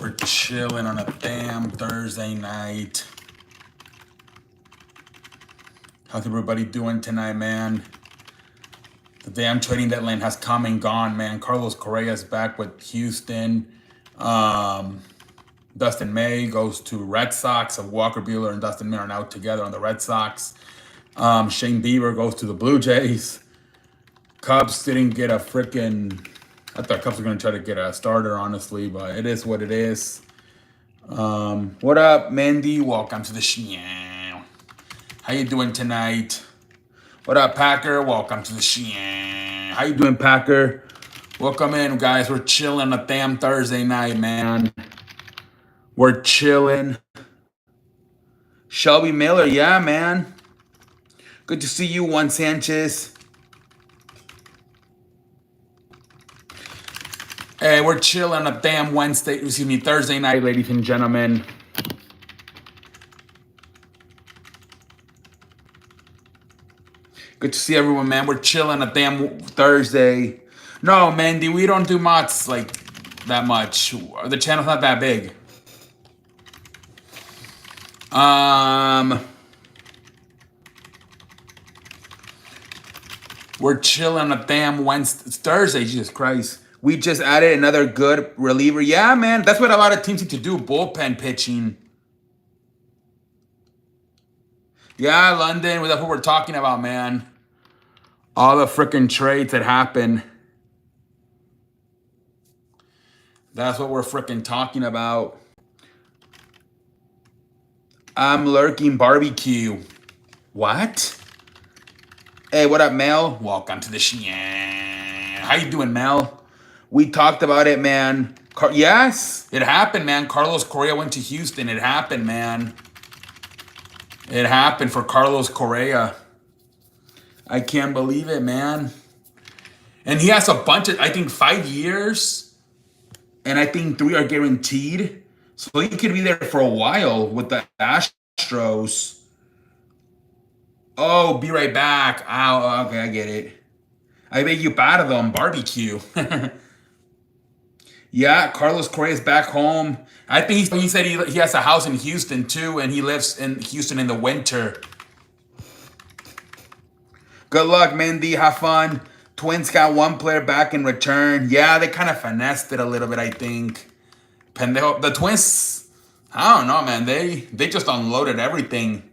We're chilling on a damn Thursday night. How's everybody doing tonight, man? The damn trading deadline has come and gone, man. Carlos Correa's back with Houston. Dustin May goes to Red Sox. Walker Buehler and Dustin May are now together on the Red Sox. Shane Bieber goes to the Blue Jays. Cubs didn't get a freaking... I thought Cubs were going to try to get a starter, honestly, but it is what it is. What up, Mandy? Welcome to the show. How you doing tonight? What up, Packer? Welcome to the show. How you doing, Packer? Welcome in, guys. We're chilling a damn Thursday night, man. We're chilling. Shelby Miller, yeah, man. Good to see you, Juan Sanchez. Hey, we're chilling a damn Thursday night, ladies and gentlemen. Good to see everyone, man. We're chilling a damn Thursday. No, Mandy, we don't do mods like that much. The channel's not that big. We're chilling a damn Thursday, Jesus Christ. We just added another good reliever. Yeah, man. That's what a lot of teams need to do. Bullpen pitching. Yeah, London. That's what we're talking about, man. All the freaking trades that happen. That's what we're freaking talking about. I'm lurking barbecue. What? Hey, what up, Mel? Welcome to the show. How you doing, Mel? We talked about it, man. Yes, it happened, man. Carlos Correa went to Houston. It happened, man. It happened for Carlos Correa. I can't believe it, man. And he has a bunch of, I think, 5 years. And I think 3 are guaranteed. So he could be there for a while with the Astros. Oh, be right back. Oh, okay, I get it. I bet you bad of them. Barbecue. Yeah, Carlos Correa's back home. I think he said he has a house in Houston, too, and he lives in Houston in the winter. Good luck, Mandy. Have fun. Twins got 1 player back in return. Yeah, they kind of finessed it a little bit, I think. Pendejo. The Twins, I don't know, man. They just unloaded everything.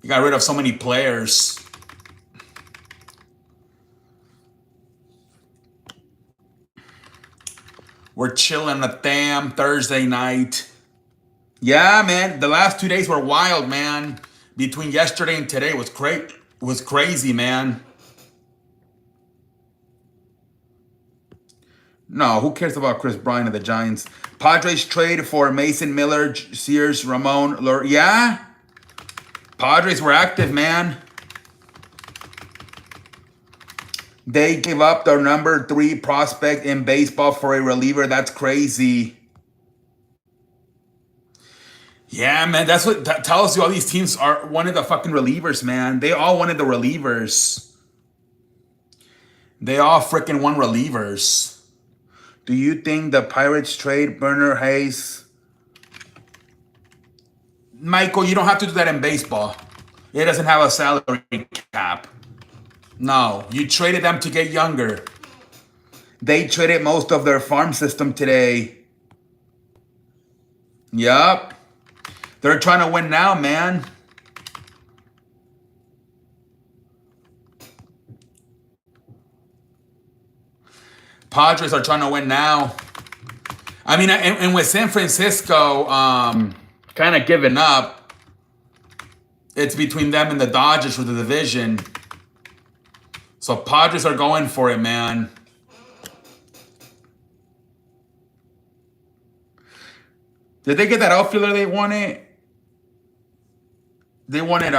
You got rid of so many players. We're chilling a damn Thursday night. Yeah, man. The last 2 days were wild, man. Between yesterday and today was great. Was crazy, man. No, who cares about Chris Bryant and the Giants? Padres trade for Mason Miller, Sears, Ramon. Yeah. Padres were active, man. They gave up their number 3 prospect in baseball for a reliever. That's crazy. Yeah, man. That's what that tells you. All these teams wanted the fucking relievers, man. They all wanted the relievers. They all freaking won relievers. Do you think the Pirates trade Burner Hayes? Michael, you don't have to do that in baseball. It doesn't have a salary cap. No, you traded them to get younger. They traded most of their farm system today. Yup. They're trying to win now, man. Padres are trying to win now. I mean, and with San Francisco kind of giving up, it's between them and the Dodgers for the division. So Padres are going for it, man. Did they get that outfielder they wanted? They wanted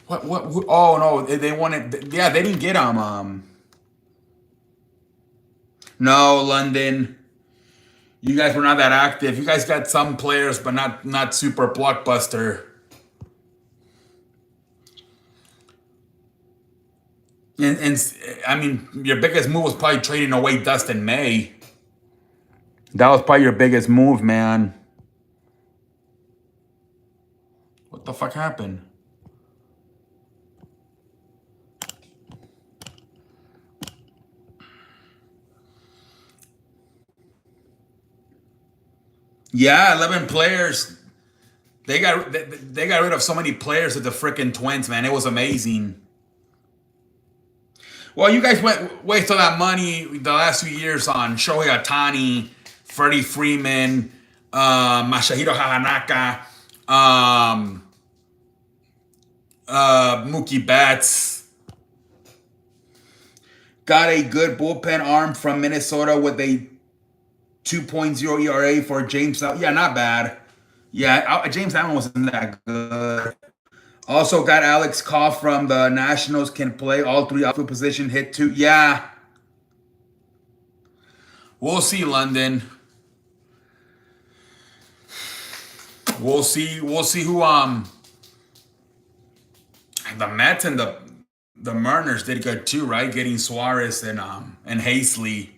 what oh no, they wanted, yeah, they didn't get no, London. You guys were not that active. You guys got some players, but not super blockbuster. And I mean, your biggest move was probably trading away Dustin May. That was probably your biggest move, man. What the fuck happened? Yeah, 11 players. They got rid of so many players at the freaking Twins, man. It was amazing. Well, you guys wasted that money the last few years on Shohei Ohtani, Freddie Freeman, Masahiro Hahanaka, Mookie Betts. Got a good bullpen arm from Minnesota with a 2.0 ERA for James. Yeah, not bad. Yeah, James Allen wasn't that good. Also got Alex Koff from the Nationals, can play all three outfield position, hit two. Yeah. We'll see, London. We'll see who the Mets and the Mariners did good too, right? Getting Suarez and Hazley.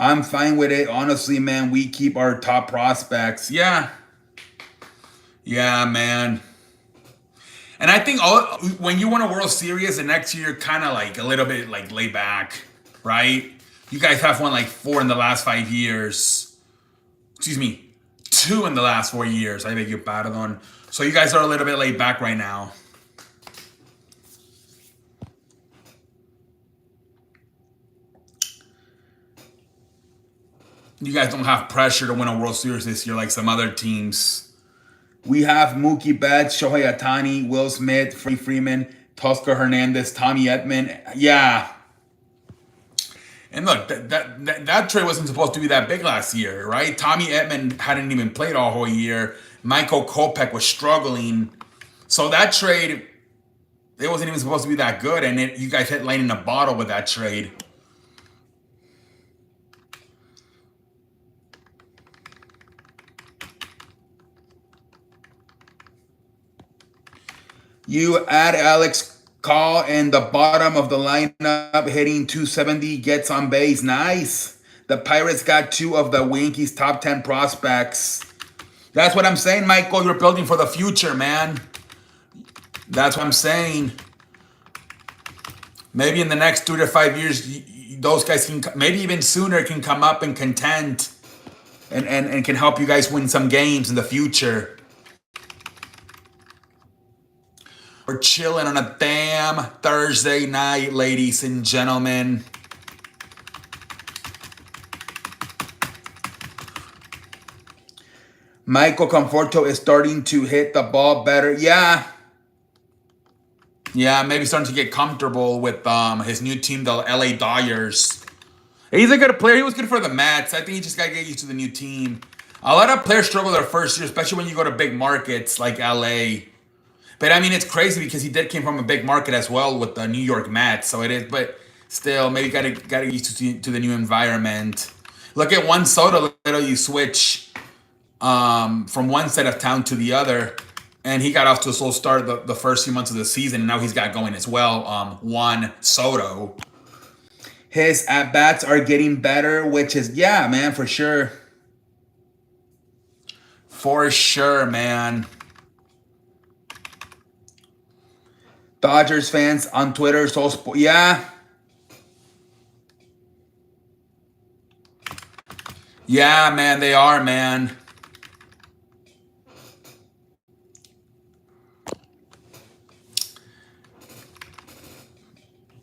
I'm fine with it. Honestly, man, we keep our top prospects. Yeah. Yeah, man. And I think when you win a World Series, the next year kind of like a little bit like laid back, right? You guys have won like 4 in the last 5 years. Excuse me, 2 in the last 4 years. I beg your pardon. So you guys are a little bit laid back right now. You guys don't have pressure to win a World Series this year like some other teams. We have Mookie Betts, Shohei Ohtani, Will Smith, Freddie Freeman, Toscar Hernandez, Tommy Edman. Yeah. And look, that trade wasn't supposed to be that big last year, right? Tommy Edman hadn't even played all whole year. Michael Kopech was struggling. So that trade, it wasn't even supposed to be that good. And you guys hit lightning in a bottle with that trade. You add Alex Call in the bottom of the lineup, hitting 270, gets on base. Nice. The Pirates got 2 of the Yankees' top 10 prospects. That's what I'm saying, Michael. You're building for the future, man. That's what I'm saying. Maybe in the next 2 to 5 years, those guys can, maybe even sooner, can come up and contend and can help you guys win some games in the future. We're chilling on a damn Thursday night, ladies and gentlemen. Michael Conforto is starting to hit the ball better. Yeah. Yeah, maybe starting to get comfortable with his new team, the LA Dodgers. He's a good player. He was good for the Mets. I think he just got to get used to the new team. A lot of players struggle their first year, especially when you go to big markets like LA. But I mean, it's crazy because he came from a big market as well with the New York Mets. So it is, but still, maybe got to get used to the new environment. Look at Juan Soto. You switch from one side of town to the other, and he got off to a slow start the first few months of the season, and now he's got going as well. Juan Soto. His at bats are getting better, which is, yeah, man, for sure. For sure, man. Dodgers fans on Twitter, yeah. Yeah, man, they are, man.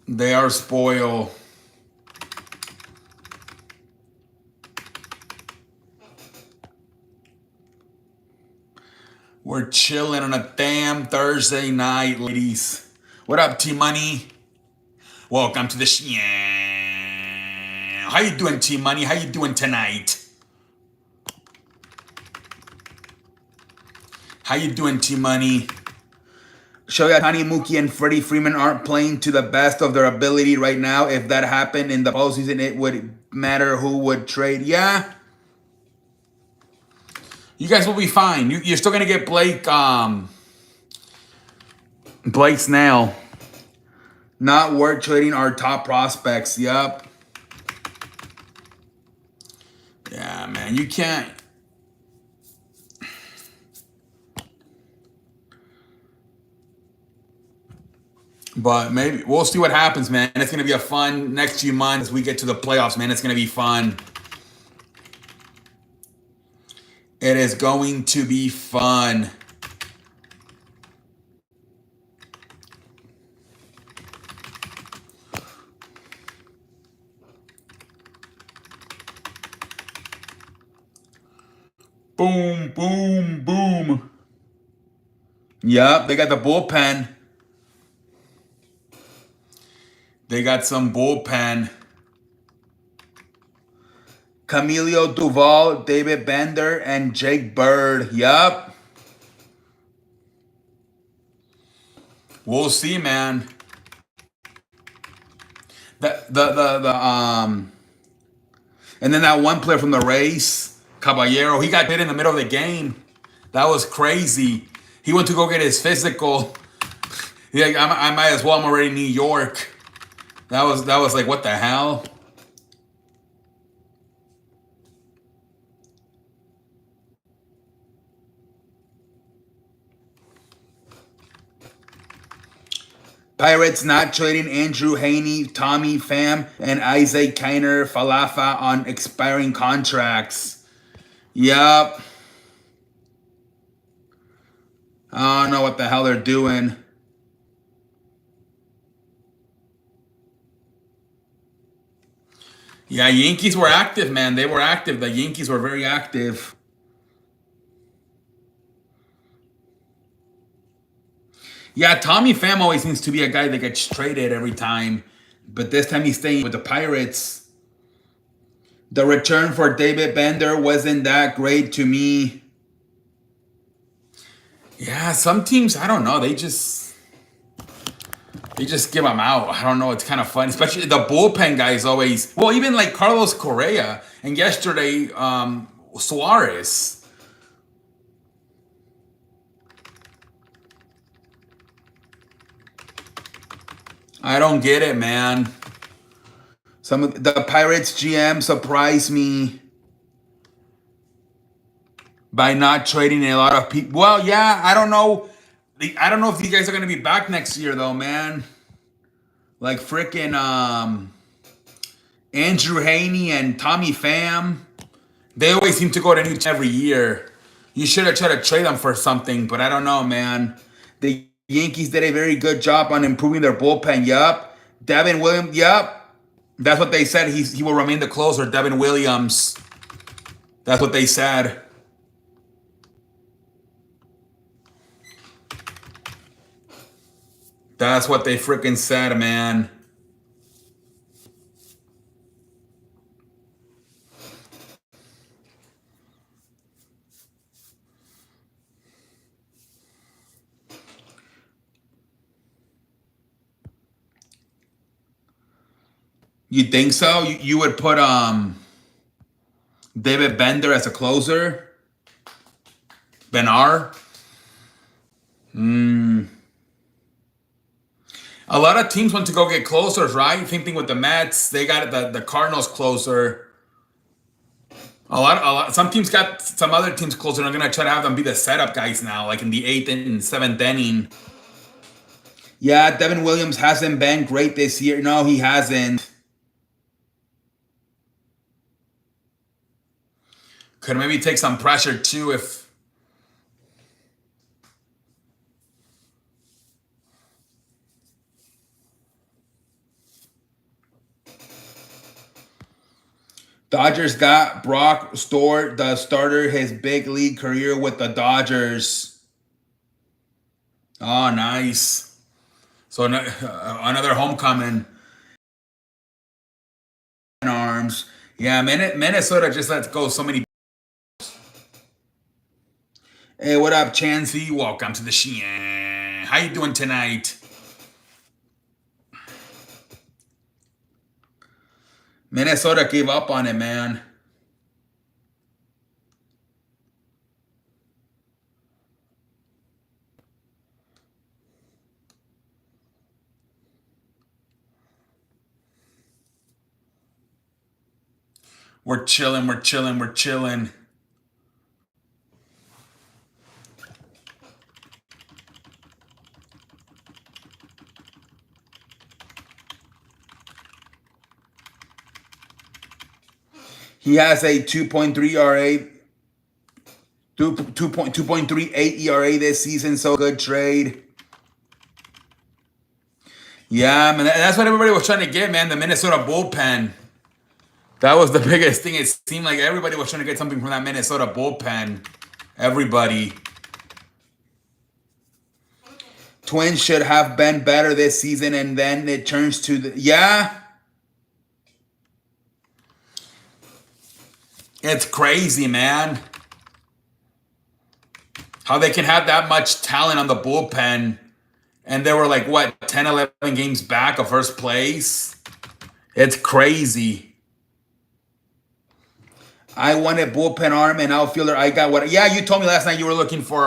They are spoiled. We're chilling on a damn Thursday night, ladies. What up, T-Money? Welcome to the How you doing, T-Money? How you doing tonight? How you doing, T-Money? Shohei Ohtani, Mookie, and Freddie Freeman aren't playing to the best of their ability right now. If that happened in the postseason, it would matter who would trade. Yeah. You guys will be fine. You're still going to get Blake. Blake Snell. Not worth trading our top prospects. Yup. Yeah, man. You can't. But maybe we'll see what happens, man. It's going to be a fun next few months as we get to the playoffs, man. It's going to be fun. It is going to be fun. Boom, boom, boom. Yep, they got the bullpen. They got some bullpen. Camilo Duval, David Bender, and Jake Bird. Yup. We'll see, man. And then that one player from the race, Caballero, he got hit in the middle of the game. That was crazy. He went to go get his physical. Yeah, I might as well. I'm already in New York. That was like, what the hell? Pirates not trading Andrew Haney, Tommy Pham, and Isaac Kiner Falefa on expiring contracts. Yup. I don't know what the hell they're doing. Yeah, Yankees were active, man. They were active. The Yankees were very active. Yeah, Tommy Pham always seems to be a guy that gets traded every time. But this time he's staying with the Pirates. The return for David Bender wasn't that great to me. Yeah, some teams, I don't know. They just give them out. I don't know. It's kind of fun. Especially the bullpen guys always. Well, even like Carlos Correa. And yesterday, Suarez. I don't get it, man. Some of the Pirates GM surprised me by not trading a lot of people. Well, yeah, I don't know. I don't know if these guys are going to be back next year, though, man. Like freaking Andrew Haney and Tommy Pham. They always seem to go to new every year. You should have tried to trade them for something, but I don't know, man. The Yankees did a very good job on improving their bullpen. Yup. Devin Williams. Yup. That's what they said. He will remain the closer. Devin Williams. That's what they said. That's what they freaking said, man. You think so? You would put David Bender as a closer? Benar? A lot of teams want to go get closers, right? Same thing with the Mets. They got the Cardinals closer. A lot. Some teams got some other teams closer. And I'm gonna try to have them be the setup guys now, like in the 8th and 7th inning. Yeah, Devin Williams hasn't been great this year. No, he hasn't. Could maybe take some pressure too if. Dodgers got Brock Stewart, the starter, his big league career with the Dodgers. Oh, nice. So another homecoming. Arms. Yeah, Minnesota just lets go so many. Hey, what up, Chansey? Welcome to the Sheehan. How you doing tonight? Minnesota gave up on it, man. We're chilling, we're chilling, we're chilling. He has a 2.3 ERA, 2.38 ERA this season, so good trade. Yeah, man, that's what everybody was trying to get, man, the Minnesota bullpen. That was the biggest thing. It seemed like everybody was trying to get something from that Minnesota bullpen. Everybody. Twins should have been better this season, and then it turns to the... Yeah. It's crazy, man. How they can have that much talent on the bullpen, and they were like, what, 10, 11 games back of first place? It's crazy. I wanted bullpen arm and outfielder. I got what? Yeah, you told me last night you were looking for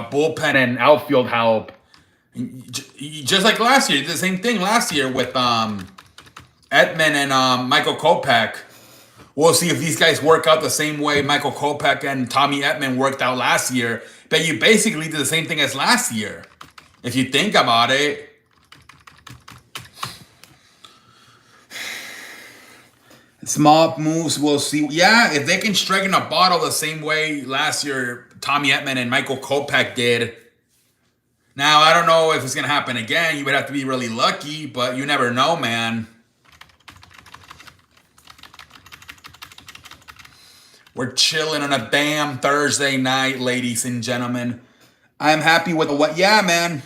bullpen and outfield help. Just like last year, the same thing last year with Edman and Michael Kopech. We'll see if these guys work out the same way Michael Kopech and Tommy Edman worked out last year. But you basically did the same thing as last year, if you think about it. Small moves, we'll see. Yeah, if they can strike in a bottle the same way last year Tommy Edman and Michael Kopech did. Now, I don't know if it's going to happen again. You would have to be really lucky, but you never know, man. We're chilling on a damn Thursday night, ladies and gentlemen. I'm happy with what... Yeah, man.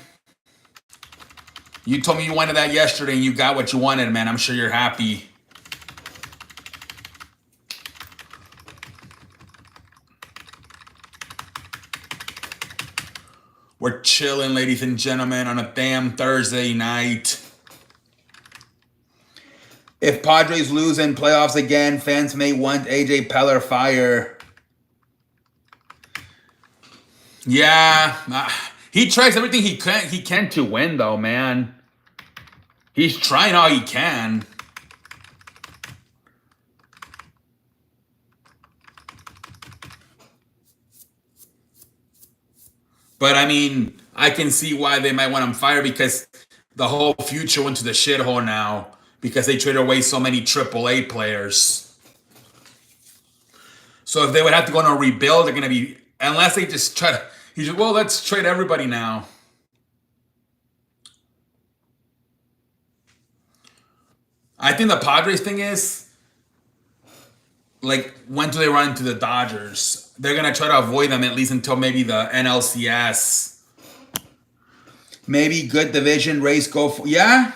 You told me you wanted that yesterday and you got what you wanted, man. I'm sure you're happy. We're chilling, ladies and gentlemen, on a damn Thursday night. If Padres lose in playoffs again, fans may want AJ Peller fire. Yeah, he tries everything he can to win, though, man. He's trying all he can. But, I mean, I can see why they might want him fired, because the whole future went to the shithole now because they traded away so many AAA players. So if they would have to go on a rebuild, they're going to be... Unless they just try to... He's just, well, let's trade everybody now. I think the Padres thing is, like, when do they run into the Dodgers? They're going to try to avoid them at least until maybe the NLCS. Maybe good division race go for... Yeah?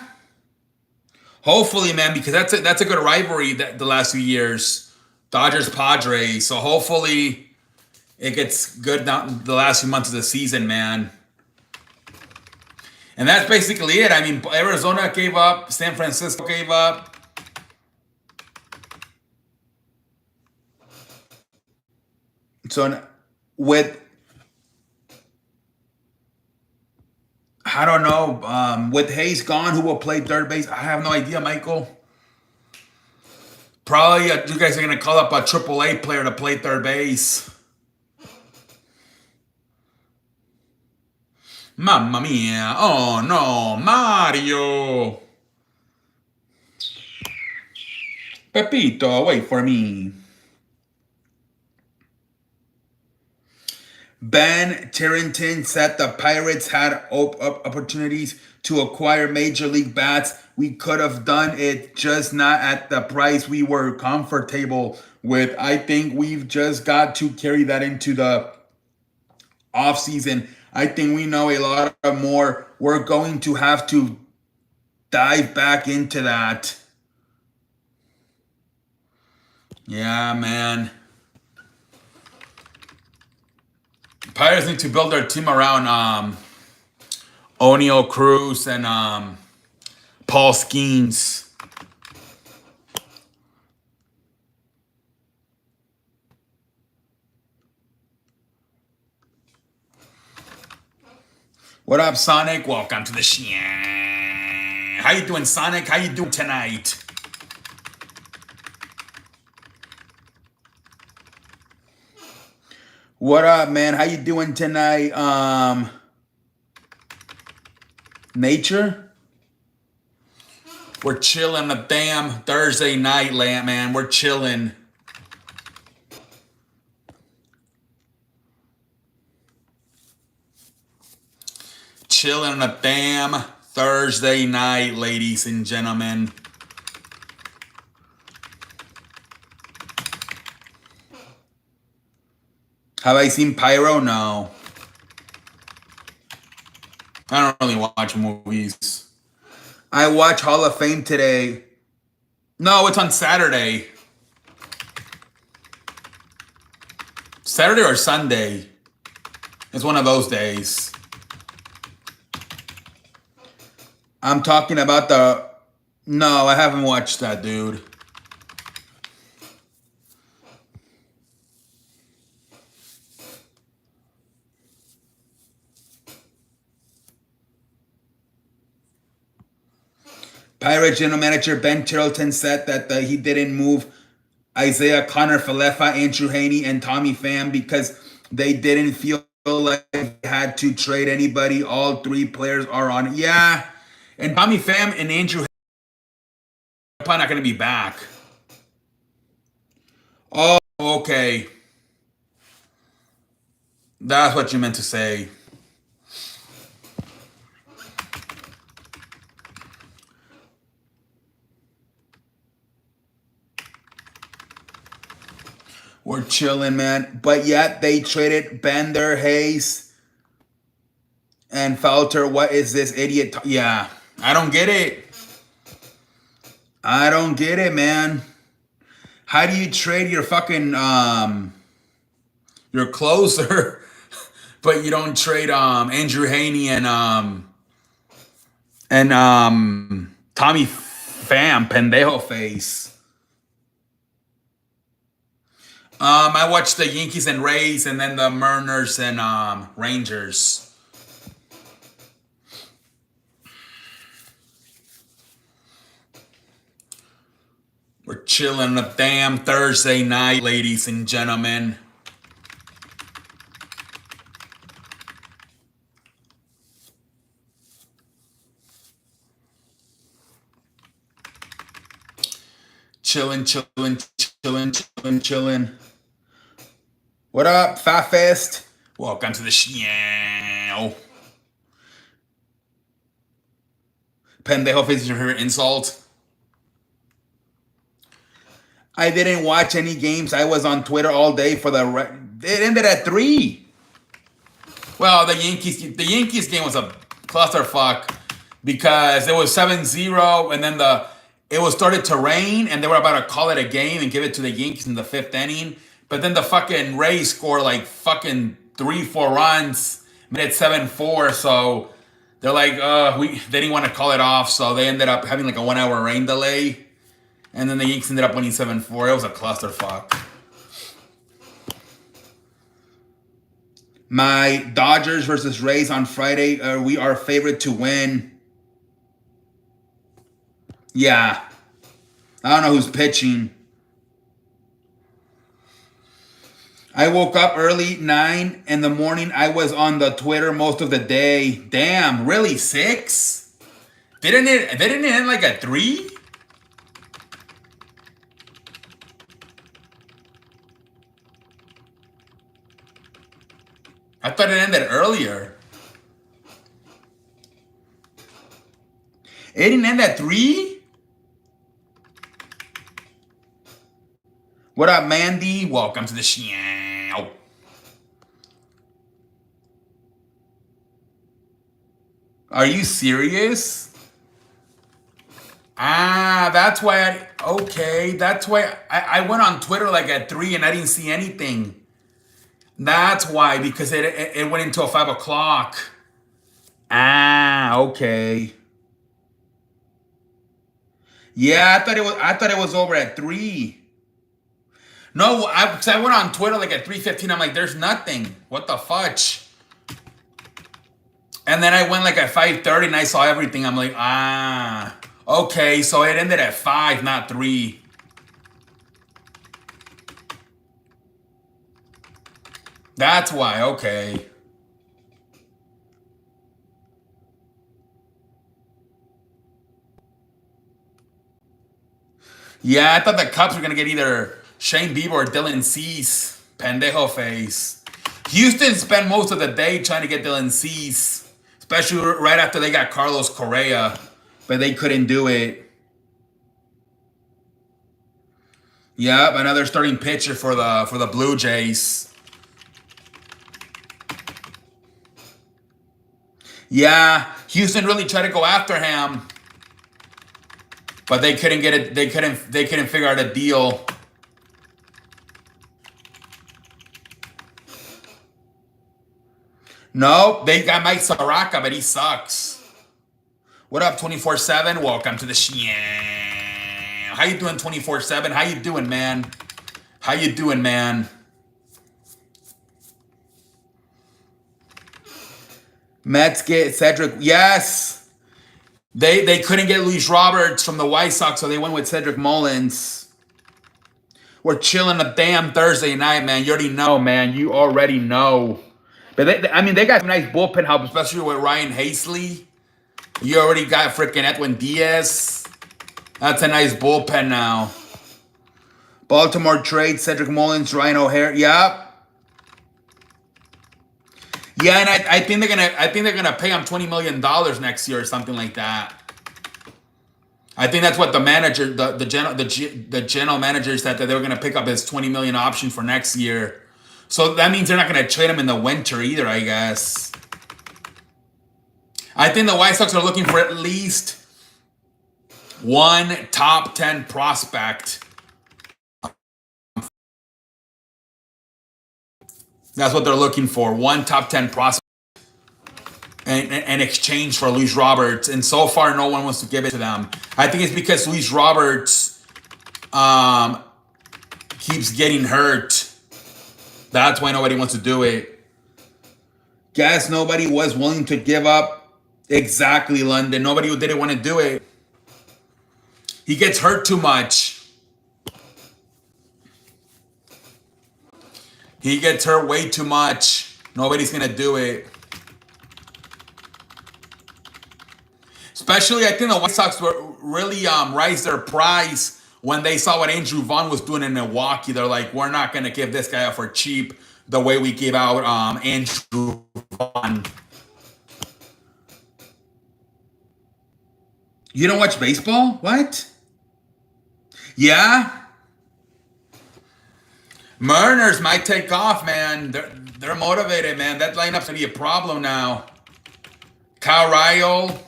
Hopefully, man, because that's a good rivalry the last few years. Dodgers-Padres. So hopefully it gets good down the last few months of the season, man. And that's basically it. I mean, Arizona gave up. San Francisco gave up. So with... I don't know. With Hayes gone, who will play third base? I have no idea, Michael. Probably you guys are going to call up a AAA player to play third base. Mamma mia. Oh, no. Mario. Pepito, wait for me. Ben Tarrenton said the Pirates had opportunities to acquire major league bats. We could have done it, just not at the price we were comfortable with. I think we've just got to carry that into the offseason. I think we know a lot more. We're going to have to dive back into that. Yeah, man. Pirates need to build their team around O'Neal Cruz and Paul Skeens. What up, Sonic? Welcome to the show. How you doing, Sonic? How you doing tonight? What up, man? How you doing tonight? Nature? We're chilling a damn Thursday night, man. We're chilling. Chilling a damn Thursday night, ladies and gentlemen. Have I seen Pyro? No. I don't really watch movies. I watch Hall of Fame today. No, it's on Saturday. Saturday or Sunday. It's one of those days. I'm talking about the... No, I haven't watched that, dude. Pirates general manager Ben Charlton said that he didn't move Isaiah Connor, Falefa, Andrew Haney, and Tommy Pham because they didn't feel like they had to trade anybody. All three players are on. Yeah, and Tommy Pham and Andrew Haney are probably not going to be back. Oh, okay. That's what you meant to say. We're chilling, man. But yet they traded Bender, Hayes, and Felter. What is this idiot? Yeah, I don't get it. I don't get it, man. How do you trade your fucking your closer, but you don't trade Andrew Haney and Tommy Pham, pendejo face. I watched the Yankees and Rays, and then the Mariners and Rangers. We're chilling a damn Thursday night, ladies and gentlemen. Chilling. What up, Fat Fest? Welcome to the show. Pendejo face is your favorite insult. I didn't watch any games. I was on Twitter all day for the... It ended at 3. Well, the Yankees game was a clusterfuck because it was 7-0, and then it was started to rain, and they were about to call it a game and give it to the Yankees in the 5th inning. But then the fucking Rays scored like fucking 3-4 runs, made it 7-4. So they're like, they didn't want to call it off, so they ended up having like a 1-hour rain delay. And then the Yankees ended up winning 7-4. It was a clusterfuck. My Dodgers versus Rays on Friday. We are favored to win. Yeah. I don't know who's pitching. I woke up early, 9 in the morning. I was on the Twitter most of the day. Damn, really? 6? Didn't it end like at 3? I thought it ended earlier. It didn't end at 3? What up, Mandy? Welcome to the show. Are you serious? That's why that's why I went on Twitter like at 3 and I didn't see anything. That's why, because it went into a 5 o'clock. Okay. Yeah, I thought it was over at 3. No, I went on Twitter like at 3:15. I'm like, there's nothing. What the fudge? And then I went like at 5:30 and I saw everything. I'm like, okay, so it ended at 5, not 3. That's why. Okay. Yeah, I thought the Cubs were gonna get either Shane Bieber or Dylan Cease. Pendejo face. Houston spent most of the day trying to get Dylan Cease, especially right after they got Carlos Correa, but they couldn't do it. Yep, another starting pitcher for the Blue Jays. Yeah, Houston really tried to go after him, but they couldn't get it. They couldn't figure out a deal. Nope, they got Mike Soraka, but he sucks. What up, 24/7? Welcome to the Shan. How you doing, 24/7? How you doing, man? How you doing, man? Mets get Cedric. Yes. They couldn't get Luis Roberts from the White Sox, so they went with Cedric Mullins. We're chilling a damn Thursday night, man. You already know, man. You already know. But they got some nice bullpen help, especially with Ryan Haseley. You already got freaking Edwin Diaz. That's a nice bullpen now. Baltimore trade Cedric Mullins, Ryan O'Hare. Yep. Yeah, and I think they're gonna pay him $20 million next year or something like that. I think that's what the manager, the general manager said, that they were gonna pick up his $20 million option for next year. So that means they're not gonna trade him in the winter either, I guess. I think the White Sox are looking for at least one top 10 prospect. That's what they're looking for. One top 10 prospect in exchange for Luis Roberts. And so far, no one wants to give it to them. I think it's because Luis Roberts keeps getting hurt. That's why nobody wants to do it. Guess nobody was willing to give up. Exactly, London. Nobody didn't want to do it. He gets hurt too much. He gets hurt way too much. Nobody's going to do it. Especially, I think the White Sox really raised their price when they saw what Andrew Vaughn was doing in Milwaukee. They're like, we're not going to give this guy up for cheap the way we gave out Andrew Vaughn. You don't watch baseball? What? Yeah? Mariners might take off, man. They're motivated, man. That lineup's going to be a problem now. Kyle Ryle,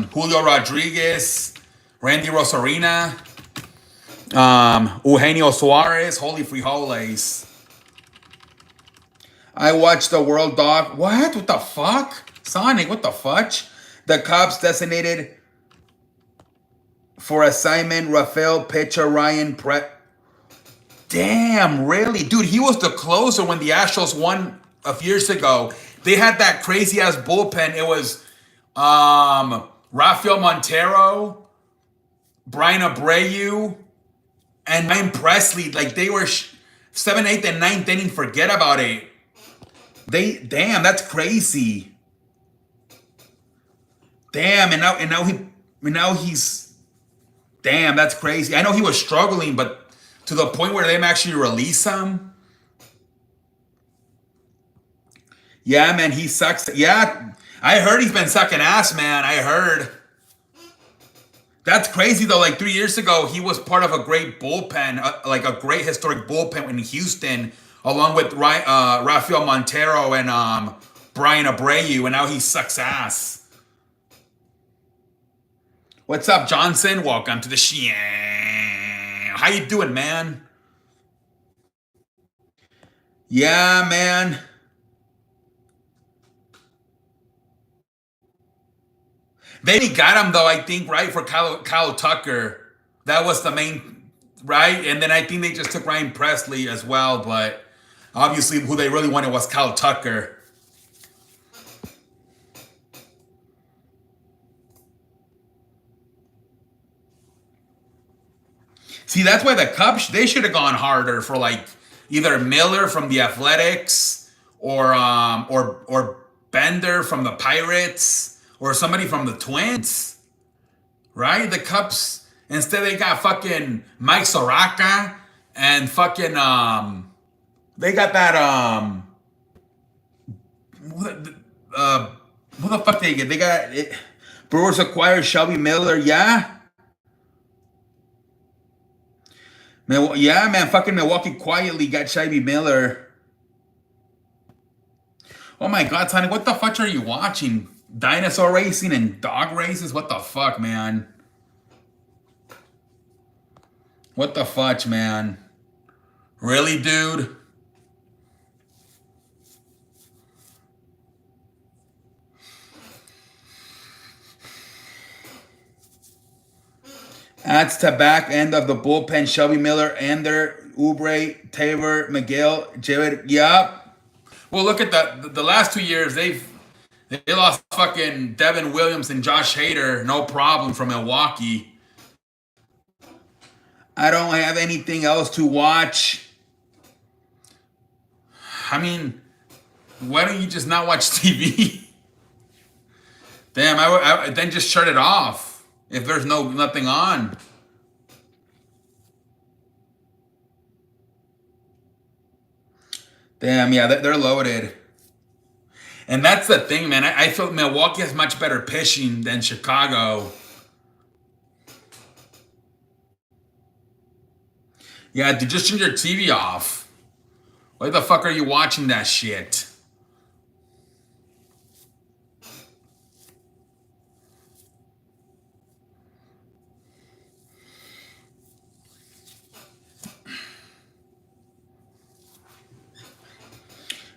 Julio Rodriguez, Randy Rosarina, Eugenio Suarez, holy frijoles. I watched the World Dog. What? What the fuck? Sonic, what the fudge? The Cubs designated for assignment Rafael pitcher Ryan Damn, really? Dude, he was the closer when the Astros won a few years ago. They had that crazy-ass bullpen. It was Rafael Montero, Brian Abreu, and Ryan Presley. Like, they were 7th, 8th, and 9th inning. Forget about it. Damn, that's crazy. Damn, and now he's, damn, that's crazy. I know he was struggling, but to the point where they actually release him. Yeah, man, he sucks. Yeah, I heard he's been sucking ass, man. I heard. That's crazy, though. Like 3 years ago, he was part of a great bullpen, like a great historic bullpen in Houston, along with Rafael Montero and Brian Abreu, and now he sucks ass. What's up, Johnson? Welcome to the Shan. How you doing, man? Yeah, man. They got him, though, I think, right, for Kyle Tucker. That was the main, right? And then I think they just took Ryan Presley as well, but obviously who they really wanted was Kyle Tucker. See, that's why the Cubs, they should have gone harder for, like, either Miller from the Athletics or Bender from the Pirates or somebody from the Twins, right? The Cubs instead they got fucking Mike Soraka and fucking they got that who the fuck they get? They got it. Brewers acquired Shelby Miller, yeah. Yeah, man, fucking Milwaukee quietly got Shelby Miller. Oh my God, Tony, what the fuck are you watching? Dinosaur racing and dog races? What the fuck, man? What the fudge, man? Really, dude? Adds to back end of the bullpen, Shelby Miller, Ander, Oubre, Taylor, Miguel, Jared. Yup. Well, look at the last 2 years. They lost fucking Devin Williams and Josh Hader, no problem, from Milwaukee. I don't have anything else to watch. I mean, why don't you just not watch TV? Damn, I then just shut it off. If there's nothing on. Damn, yeah, they're loaded. And that's the thing, man. I feel Milwaukee has much better pitching than Chicago. Yeah, dude, just turn your TV off. Why the fuck are you watching that shit?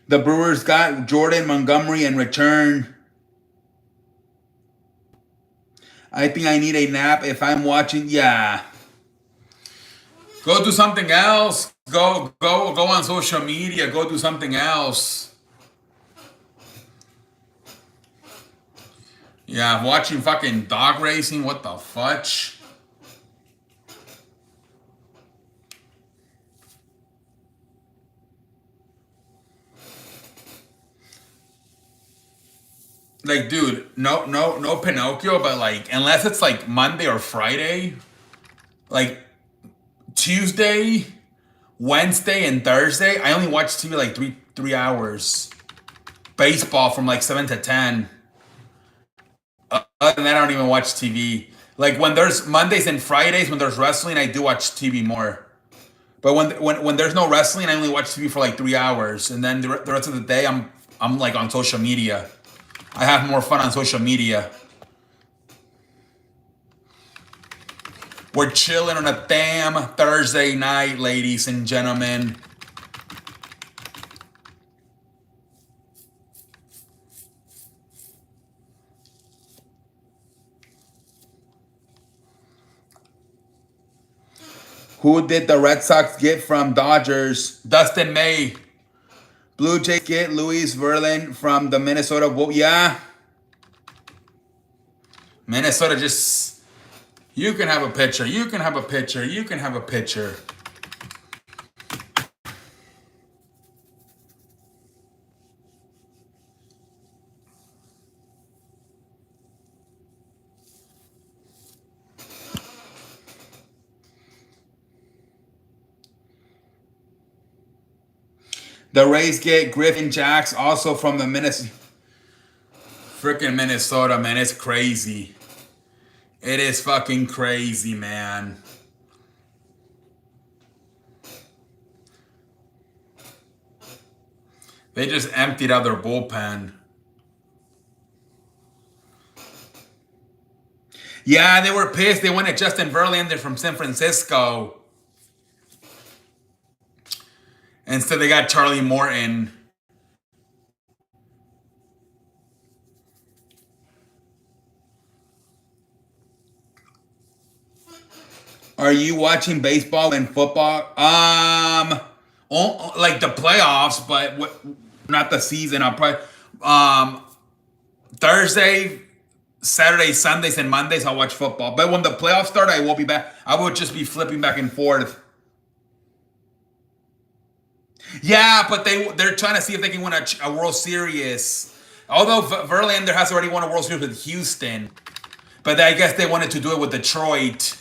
The Brewers got Jordan Montgomery in return. I think I need a nap if I'm watching. Yeah. Go do something else. Go on social media. Go do something else. Yeah, watching fucking dog racing. What the fudge? Like, dude, no Pinocchio, but like, unless it's like Monday or Friday, like Tuesday, Wednesday, and Thursday, I only watch TV like three hours. Baseball from like 7 to 10. Other than that, I don't even watch TV. Like when there's Mondays and Fridays, when there's wrestling, I do watch TV more. But when there's no wrestling, I only watch TV for like 3 hours, and then the rest of the day, I'm like on social media. I have more fun on social media. We're chilling on a damn Thursday night, ladies and gentlemen. Who did the Red Sox get from Dodgers? Dustin May. Blue Jays get Luis Verlin from the Minnesota Wolves. Yeah. Minnesota just... You can have a pitcher. You can have a pitcher. You can have a pitcher. The Rays get Griffin Jacks, also from the Minnesota. Freaking Minnesota, man. It's crazy. It is fucking crazy, man. They just emptied out their bullpen. Yeah, they were pissed. They wanted Justin Verlander from San Francisco. Instead, they got Charlie Morton. Are you watching baseball and football? Like the playoffs, but not the season. I'll probably Thursday, Saturday, Sundays, and Mondays I'll watch football. But when the playoffs start, I will be back. I will just be flipping back and forth. Yeah, but they're trying to see if they can win a World Series. Although Verlander has already won a World Series with Houston, but I guess they wanted to do it with Detroit.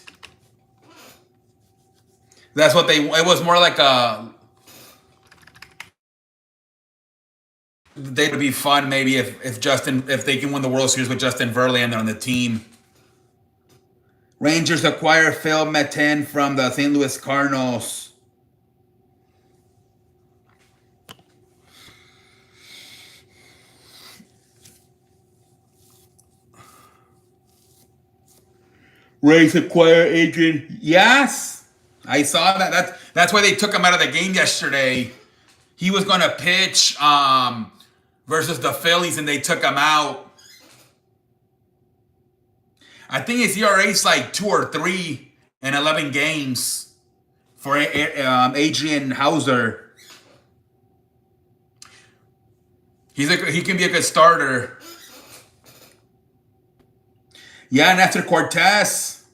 That's what they. It was more like a. They would be fun maybe if they can win the World Series with Justin Verlander on the team. Rangers acquire Phil Maton from the St. Louis Cardinals. Rays acquire Adrian. Yes, I saw that. That's why they took him out of the game yesterday. He was going to pitch versus the Phillies, and they took him out. I think his ERA is like 2 or 3 in 11 games for Adrian Hauser. He can be a good starter. Yeah, and after Cortez,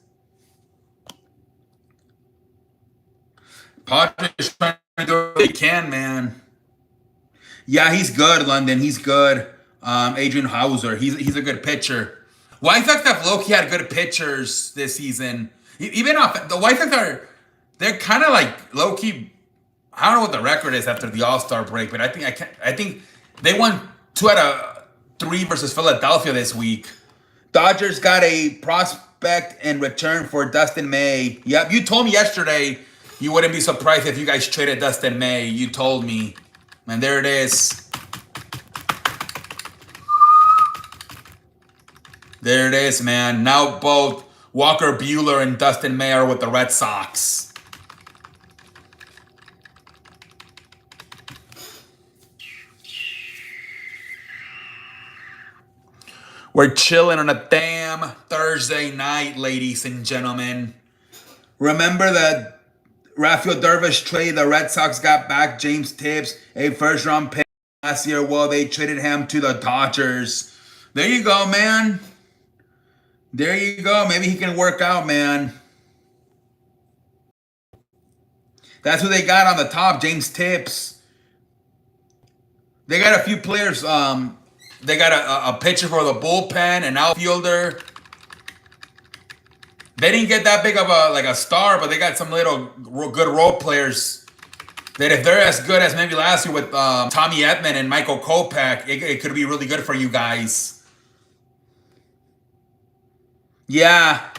Padres trying to do what they can, man. Yeah, he's good, London. He's good. Adrian Hauser, he's a good pitcher. White Sox have low-key had good pitchers this season. Even off the White Sox they're kind of like low-key. I don't know what the record is after the All-Star break, but I think they won 2 out of 3 versus Philadelphia this week. Dodgers got a prospect in return for Dustin May. Yep, you told me yesterday you wouldn't be surprised if you guys traded Dustin May. You told me. And there it is. There it is, man. Now both Walker Buehler and Dustin May are with the Red Sox. We're chilling on a damn Thursday night, ladies and gentlemen. Remember the Rafael Darvish trade? The Red Sox got back James Tibbs, a first-round pick last year. Well, they traded him to the Dodgers. There you go, man. There you go. Maybe he can work out, man. That's who they got on the top, James Tibbs. They got a few players. They got a pitcher for the bullpen, an outfielder. They didn't get that big of a star, but they got some little good role players that if they're as good as maybe last year with Tommy Edman and Michael Kopech, it could be really good for you guys. Yeah.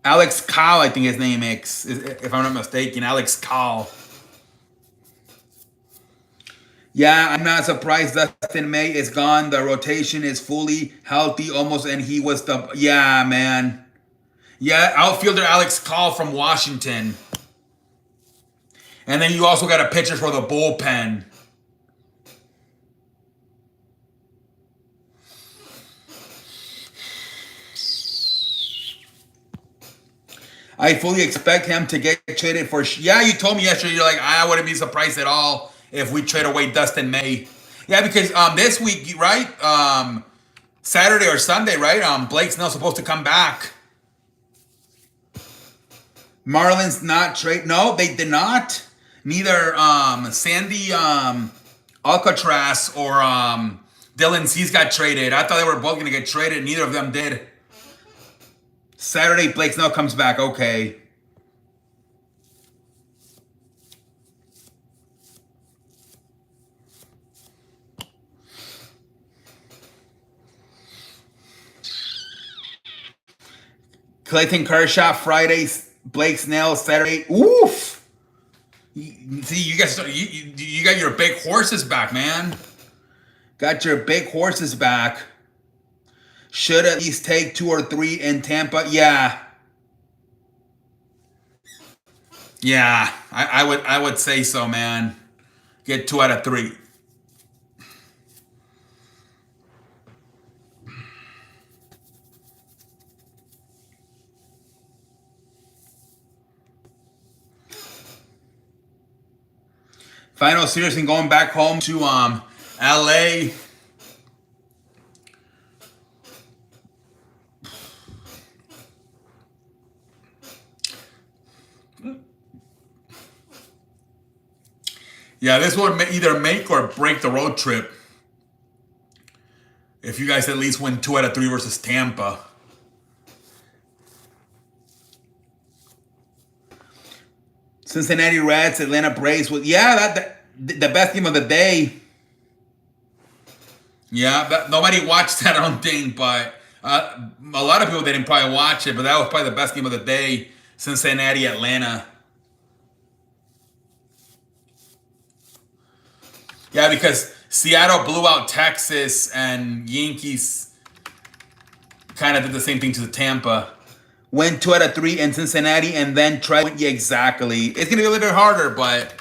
Alex Kyle, I think his name is, if I'm not mistaken. Alex Kyle. Yeah, I'm not surprised Dustin May is gone. The rotation is fully healthy almost, and he was the... Yeah, man. Yeah, outfielder Alex Kyle from Washington. And then you also got a pitcher for the bullpen. I fully expect him to get traded for... Yeah, you told me yesterday, you're like, I wouldn't be surprised at all if we trade away Dustin May. Yeah, because this week, right? Saturday or Sunday, right? Blake's not supposed to come back. Marlins not trade. No, they did not. Neither Sandy Alcatraz or Dylan Cease got traded. I thought they were both going to get traded. Neither of them did. Saturday, Blake Snell comes back. Okay. Clayton Kershaw Friday, Blake Snell Saturday. Oof! See, you guys, you got your big horses back, man. Got your big horses back. Should at least take 2 or 3 in Tampa. Yeah. Yeah, I would say so, man. Get 2 out of 3. Final series and going back home to LA. Yeah, this would either make or break the road trip. If you guys at least win 2 out of 3 versus Tampa. Cincinnati Reds, Atlanta Braves. Well, yeah, that the best game of the day. Yeah, nobody watched that, I don't think, but a lot of people didn't probably watch it, but that was probably the best game of the day. Cincinnati, Atlanta. Yeah, because Seattle blew out Texas and Yankees kind of did the same thing to the Tampa. Went 2 out of 3 in Cincinnati and then tried. Yeah, exactly. It's going to be a little bit harder, but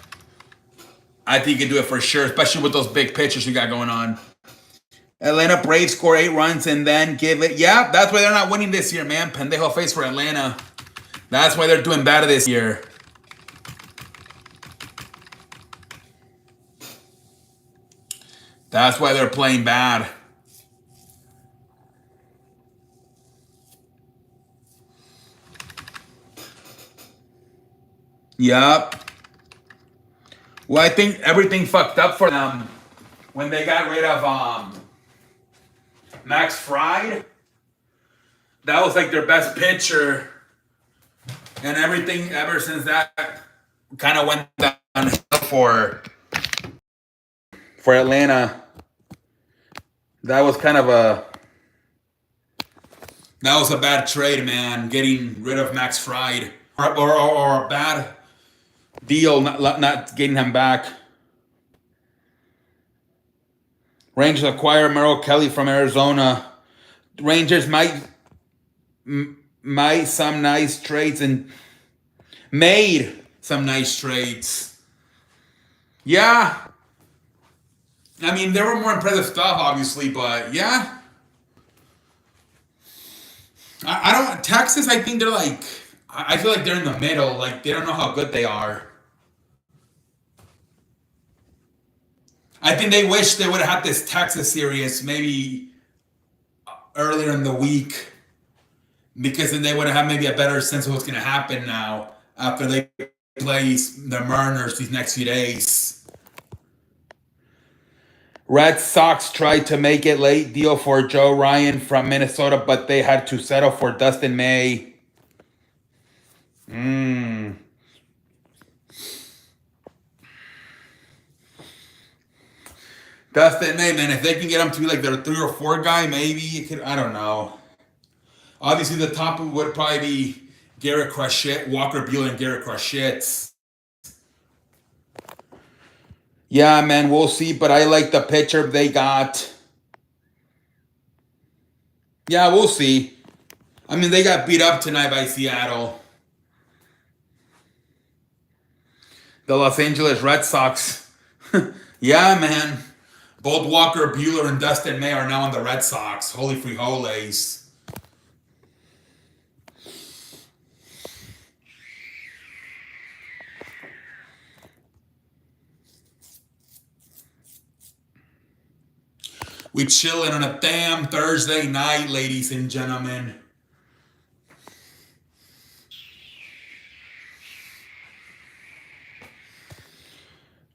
I think you can do it for sure, especially with those big pitchers you got going on. Atlanta Braves score 8 runs and then give it. Yeah, that's why they're not winning this year, man. Pendejo face for Atlanta. That's why they're doing bad this year. That's why they're playing bad. Yup. Well, I think everything fucked up for them when they got rid of Max Fried. That was like their best pitcher. And everything ever since that kind of went down for Atlanta. That was kind of a bad trade, man. Getting rid of Max Fried, or a bad deal, not getting him back. Rangers acquire Merrill Kelly from Arizona. Rangers might some nice trades and made some nice trades. Yeah. I mean, there were more impressive stuff, obviously, but yeah. I don't. Texas, I think they're like. I feel like they're in the middle. Like, they don't know how good they are. I think they wish they would have had this Texas series maybe earlier in the week. Because then they would have had maybe a better sense of what's going to happen now after they play the Mariners these next few days. Red Sox tried to make it late deal for Joe Ryan from Minnesota, but they had to settle for Dustin May. Dustin May, man, if they can get him to be like their 3 or 4 guy, maybe it could. I don't know. Obviously, the top would probably be Garrett Crochet, Walker Buehler, and Garrett Crochet. Yeah, man, we'll see. But I like the pitcher they got. Yeah, we'll see. I mean, they got beat up tonight by Seattle. The Los Angeles Red Sox. Yeah, man. Both Walker Buehler and Dustin May are now on the Red Sox. Holy frijoles. We chilling on a damn Thursday night, ladies and gentlemen.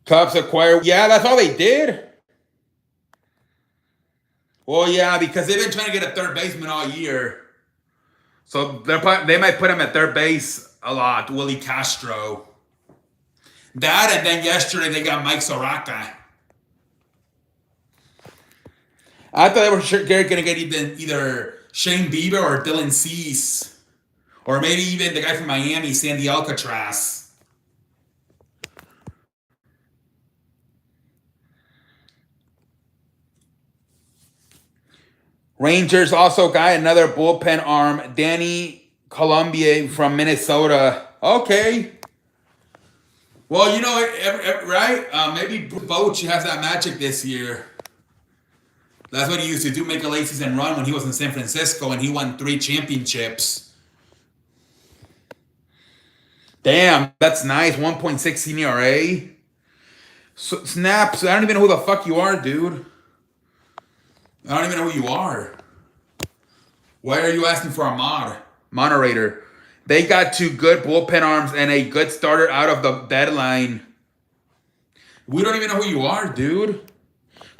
Cubs acquire. Yeah, that's all they did. Well, yeah, because they've been trying to get a third baseman all year. So they might put him at third base a lot. Willie Castro. That, and then yesterday they got Mike Soraka. I thought they were going to get either Shane Bieber or Dylan Cease. Or maybe even the guy from Miami, Sandy Alcatraz. Rangers also got another bullpen arm, Danny Colombier from Minnesota. Okay. Well, you know, right? Maybe Boch has that magic this year. That's what he used to do, make a late season run when he was in San Francisco, and he won 3 championships. Damn, that's nice. 1.16 ERA. So, snaps. I don't even know who the fuck you are, dude. I don't even know who you are. Why are you asking for a moderator? They got 2 good bullpen arms and a good starter out of the deadline. We don't even know who you are, dude.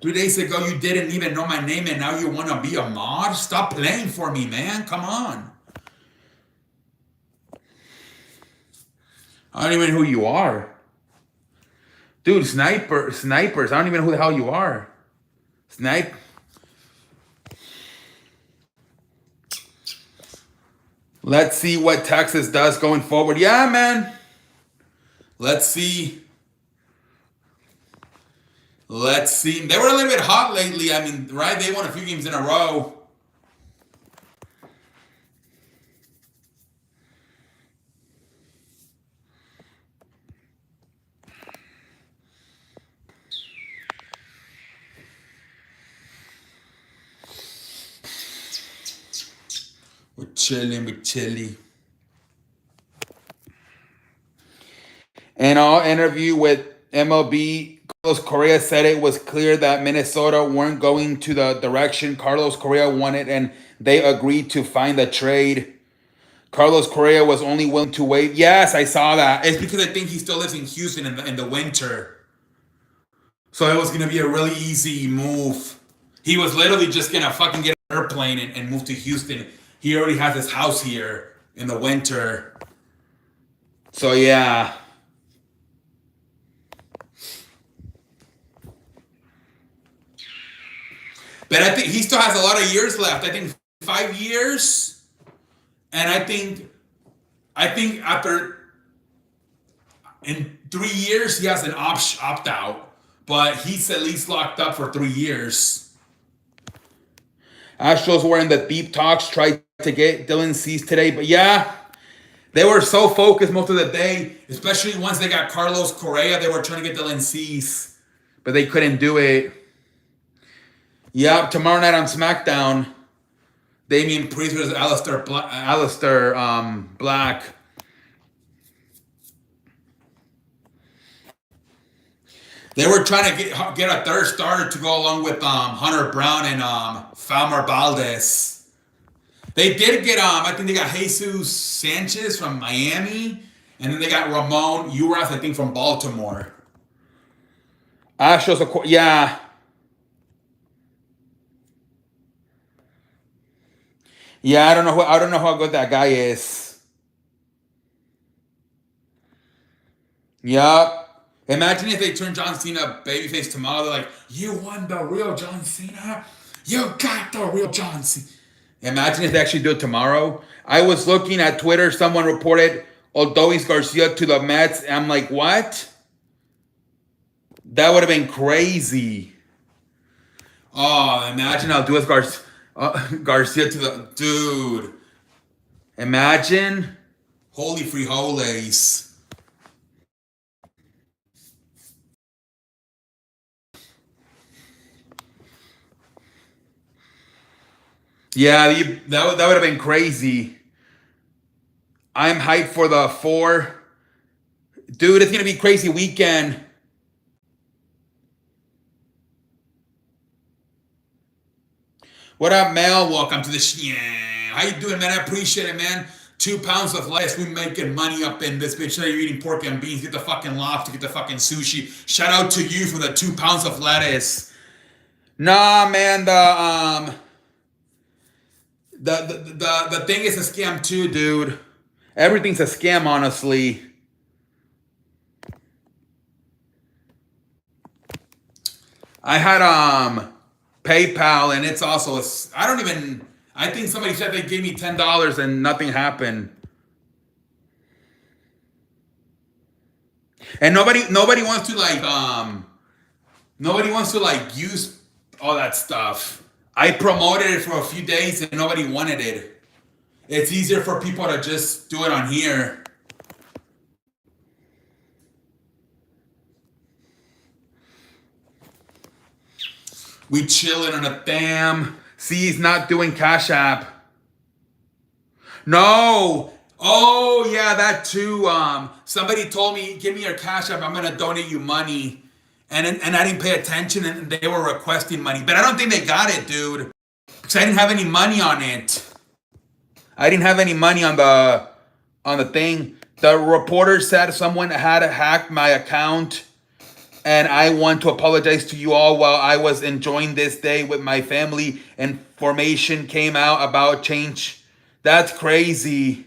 3 days ago, you didn't even know my name, and now you want to be a mod? Stop playing for me, man. Come on. I don't even know who you are. Dude, snipers. I don't even know who the hell you are. Snipe. Let's see what Texas does going forward. Yeah, man. Let's see. Let's see. They were a little bit hot lately. I mean, right? They won a few games in a row. We're chilling. In our interview with MLB, Carlos Correa said it was clear that Minnesota weren't going to the direction Carlos Correa wanted, and they agreed to find a trade. Carlos Correa was only willing to wait. Yes, I saw that. It's because I think he still lives in Houston in the winter. So it was going to be a really easy move. He was literally just going to fucking get an airplane and move to Houston. He already has his house here in the winter. So yeah. But I think he still has a lot of years left. I think 5 years. And I think after in 3 years he has an opt out. But he's at least locked up for 3 years. Astros were in the deep talks, tried to get Dylan Cease today. But yeah, they were so focused most of the day, especially once they got Carlos Correa. They were trying to get Dylan Cease, but they couldn't do it. Yeah, tomorrow night on SmackDown, Damian Priest versus Alistair Black. They were trying to get a third starter to go along with Hunter Brown and Falmer Valdez. They did get I think they got Jesus Sanchez from Miami, and then they got Ramon Urias, I think, from Baltimore. Astros, yeah. Yeah, I don't know how good that guy is. Yup. Imagine if they turn John Cena babyface tomorrow. They're like, you won the real John Cena. You got the real John Cena. Imagine if they actually do it tomorrow. I was looking at Twitter. Someone reported Odois Garcia to the Mets. And I'm like, what? That would have been crazy. Oh, imagine Odois Garcia to the... Dude. Imagine. Holy frijoles. Yeah, that would have been crazy. I'm hyped for the 4. Dude, it's going to be a crazy weekend. What up, Mel? Welcome to the show. How you doing, man? I appreciate it, man. 2 pounds of lettuce. We making money up in this bitch. Now you're eating pork and beans. Get the fucking lobster. Get the fucking sushi. Shout out to you for the 2 pounds of lettuce. Nah, man. The thing is a scam too, dude. Everything's a scam, honestly. I had PayPal, and it's also I think somebody said they gave me $10 and nothing happened. And nobody wants to use all that stuff. I promoted it for a few days and nobody wanted it. It's easier for people to just do it on here. We chilling on a damn. See, he's not doing Cash App. No. Oh, yeah, that too. Somebody told me, give me your Cash App. I'm going to donate you money. And I didn't pay attention, and they were requesting money. But I don't think they got it, dude. Because I didn't have any money on it. I didn't have any money on the thing. The reporter said someone had hacked my account. And I want to apologize to you all while I was enjoying this day with my family. Information came out about change. That's crazy.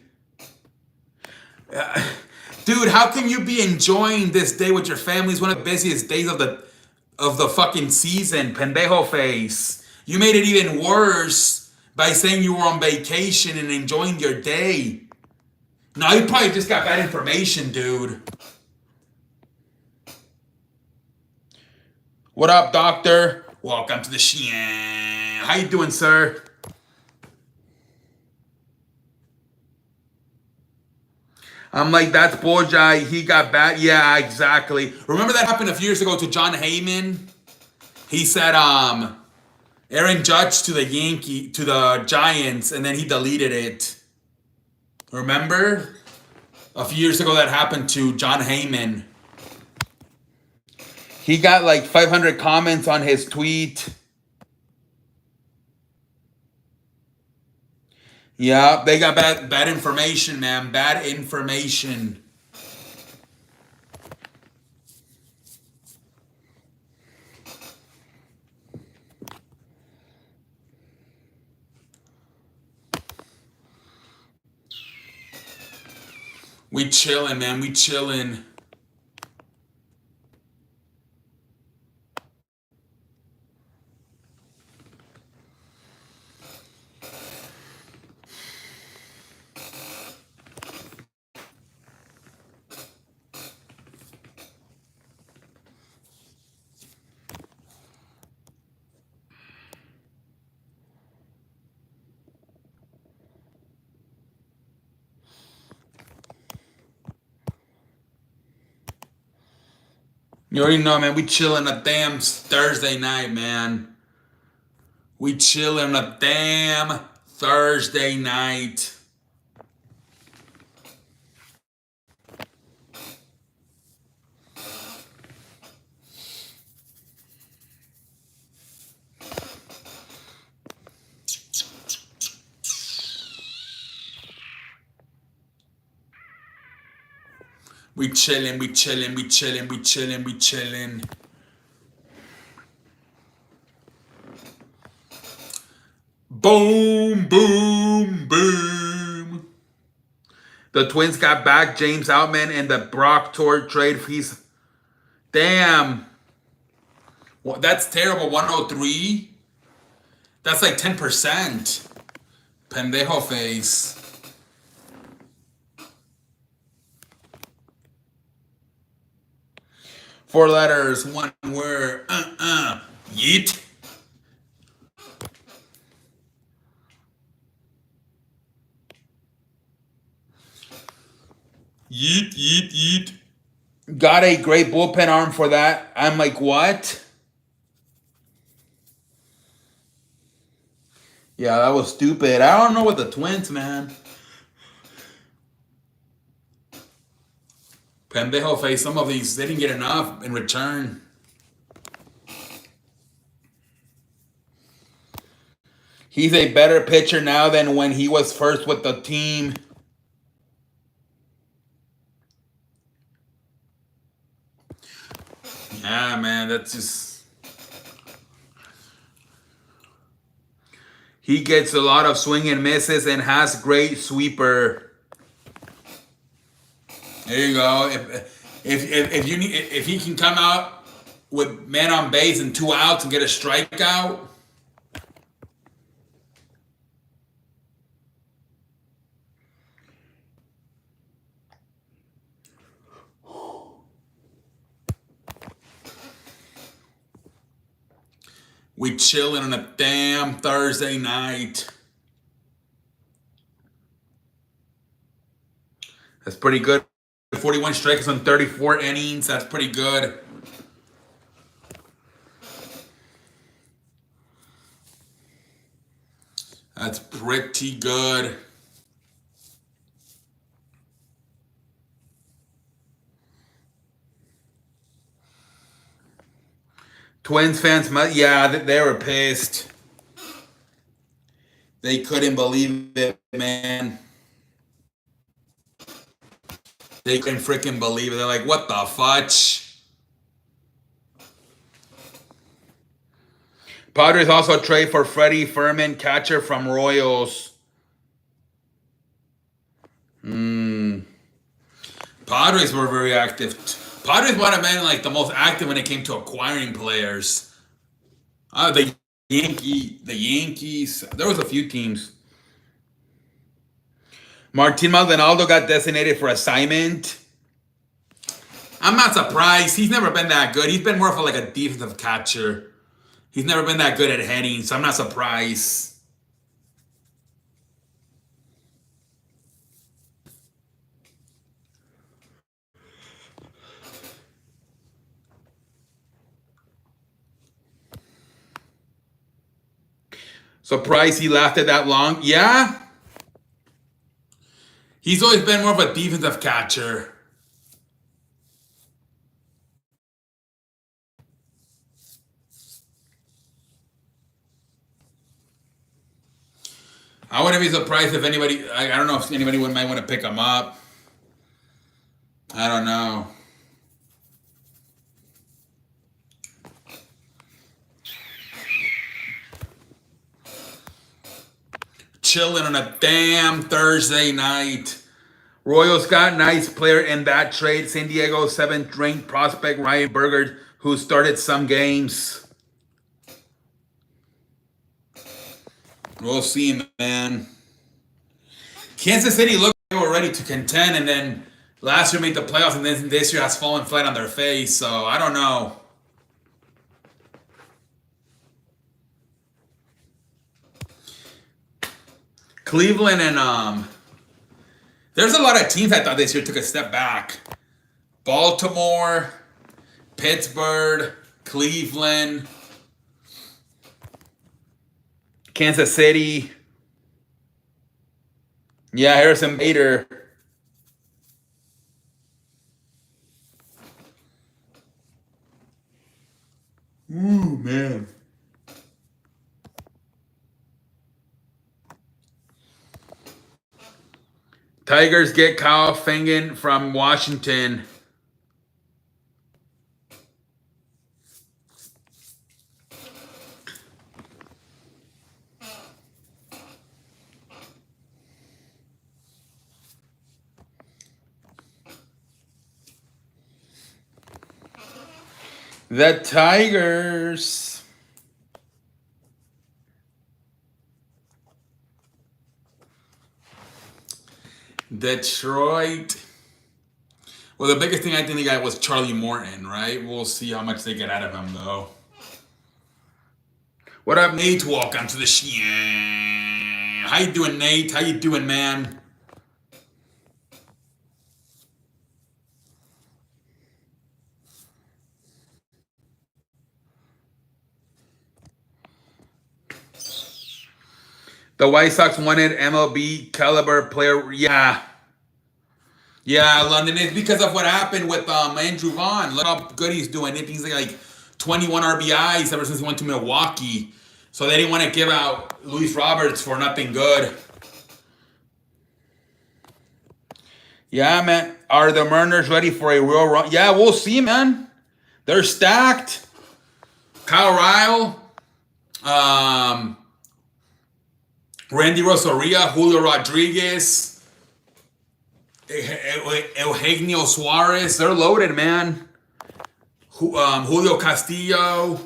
Dude, how can you be enjoying this day with your family? It's one of the busiest days of the fucking season, pendejo face. You made it even worse by saying you were on vacation and enjoying your day. No, you probably just got bad information, dude. What up, doctor? Welcome to the Shan. How you doing, sir? I'm like, that's Bojai. He got bad. Yeah, exactly. Remember that happened a few years ago to John Heyman? He said, Aaron Judge to the Giants, and then he deleted it. Remember? A few years ago that happened to John Heyman. He got like 500 comments on his tweet. Yeah, they got bad information, man. Bad information. We chilling, man. We chilling. You already know, man. We chilling a damn Thursday night, man. We chilling a damn Thursday night. We chilling, we chilling, we chilling, we chilling, we chilling. Boom, boom, boom. The Twins got back James Outman and the Brock Tort trade fees. Damn. Well, that's terrible. 103? That's like 10%. Pendejo face. Four letters, one word. Yeet. Yeet, yeet, yeet. Got a great bullpen arm for that. I'm like, what? Yeah, that was stupid. I don't know what the Twins, man. Pendejo face, some of these, they didn't get enough in return. He's a better pitcher now than when he was first with the team. Yeah, man, that's just... He gets a lot of swing and misses and has great sweeper. There you go. If he can come out with man on base and 2 outs and get a strikeout. We chilling on a damn Thursday night. That's pretty good. 41 strikes on 34 innings. That's pretty good. That's pretty good. Twins fans, yeah, they were pissed. They couldn't believe it, man. They couldn't freaking believe it. They're like, what the fudge? Padres also trade for Freddie Furman, catcher from Royals. Padres were very active. Padres might have been like the most active when it came to acquiring players. The Yankees. There was a few teams. Martin Maldonado got designated for assignment. I'm not surprised. He's never been that good. He's been more of like a defensive catcher. He's never been that good at hitting, so I'm not surprised. Surprised he lasted that long? Yeah. He's always been more of a defensive catcher. I wouldn't be surprised if anybody, I don't know if anybody might want to pick him up. I don't know. Chilling on a damn Thursday night. Royals got nice player in that trade. San Diego 7th ranked prospect Ryan Berger, who started some games. We'll see, man. Kansas City looked like they were ready to contend, and then last year made the playoffs, and then this year has fallen flat on their face. So I don't know. Cleveland and there's a lot of teams I thought this year took a step back. Baltimore, Pittsburgh, Cleveland, Kansas City. Yeah, Harrison Bader. Ooh, man. Tigers get Kyle Fingan from Washington. The Tigers. Detroit. Well, the biggest thing I think they got was Charlie Morton, right? We'll see how much they get out of him, though. What up, Nate? Welcome to the show. How you doing, Nate? How you doing, man? The White Sox wanted MLB caliber player. Yeah. Yeah, London. It's because of what happened with Andrew Vaughn. Look how good he's doing. He's like 21 RBIs ever since he went to Milwaukee. So they didn't want to give out Luis Roberts for nothing good. Yeah, man. Are the Mariners ready for a real run? Yeah, we'll see, man. They're stacked. Kyle Ryle. Randy Rosaria, Julio Rodriguez, Eugenio Suarez. They're loaded, man. Julio Castillo,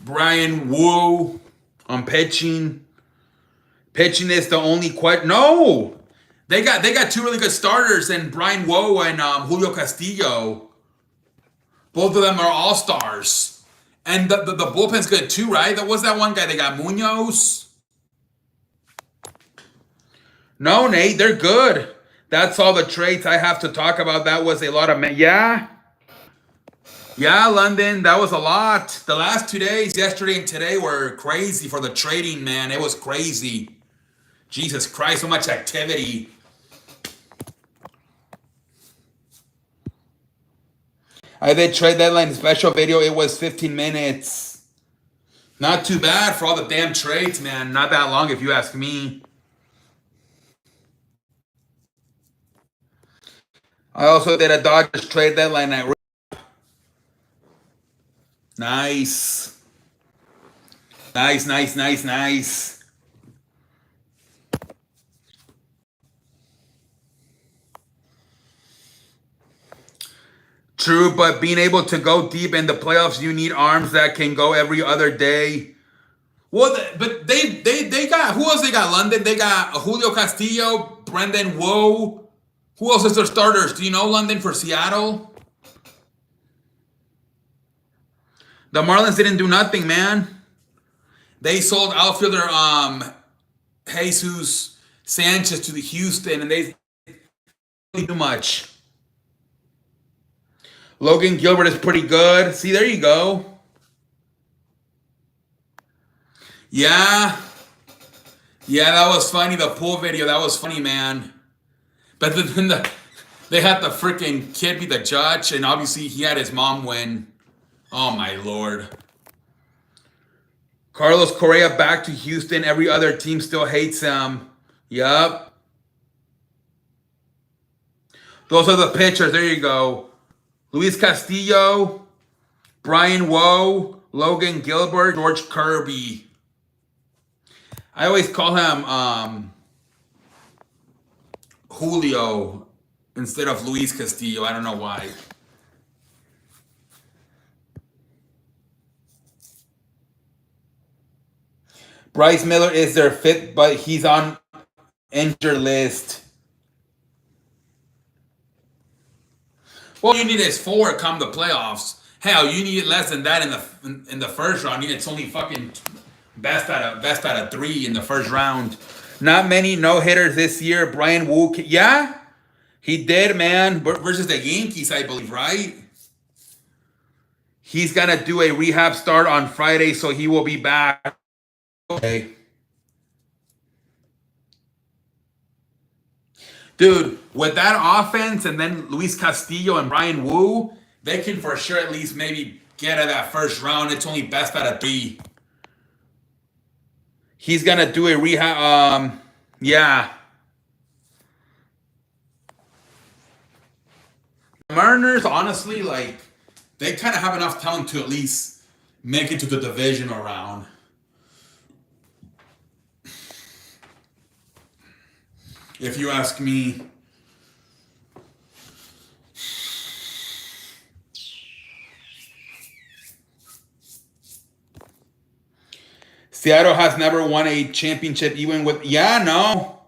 Brian Wu on pitching. Pitching is the only question. No, they got two really good starters, and Brian Wu and Julio Castillo. Both of them are all stars, and the bullpen's good too, right? That was that one guy. They got Munoz. No, Nate, they're good. That's all the traits I have to talk about. That was a lot of yeah. Yeah, London, that was a lot. The last 2 days, yesterday and today, were crazy for the trading, man. It was crazy. Jesus Christ, so much activity. I did trade deadline special video. It was 15 minutes. Not too bad for all the damn trades, man. Not that long if you ask me. I also did a Dodgers trade deadline at nice. Nice, nice, nice, nice. True, but being able to go deep in the playoffs, you need arms that can go every other day. Well, but they got, who else they got? London, they got Julio Castillo, Brendan Woe. Who else is their starters? Do you know London for Seattle? The Marlins didn't do nothing, man. They sold outfielder Jesus Sanchez to the Houston, and they didn't do much. Logan Gilbert is pretty good. See, there you go. Yeah. Yeah, that was funny. The pool video, that was funny, man. But then they had the freaking kid be the judge, and obviously he had his mom win. Oh, my Lord. Carlos Correa back to Houston. Every other team still hates him. Yup. Those are the pitchers. There you go. Luis Castillo, Brian Woe, Logan Gilbert, George Kirby. I always call him Julio instead of Luis Castillo. I don't know why. Bryce Miller is their fifth, but he's on injured list. Well, you need is 4 come the playoffs. Hell, you need less than that in the first round. It's only fucking best out of 3 in the first round. Not many no hitters this year. Brian Wu, yeah, he did, man. Versus the Yankees, I believe, right? He's gonna do a rehab start on Friday, so he will be back. Okay. Dude, with that offense and then Luis Castillo and Brian Wu, they can for sure at least maybe get out of that first round. It's only best out of 3. He's going to do a rehab. Yeah. Mariners, honestly, like, they kind of have enough talent to at least make it to the divisional round. If you ask me. Seattle has never won a championship even with, yeah, no.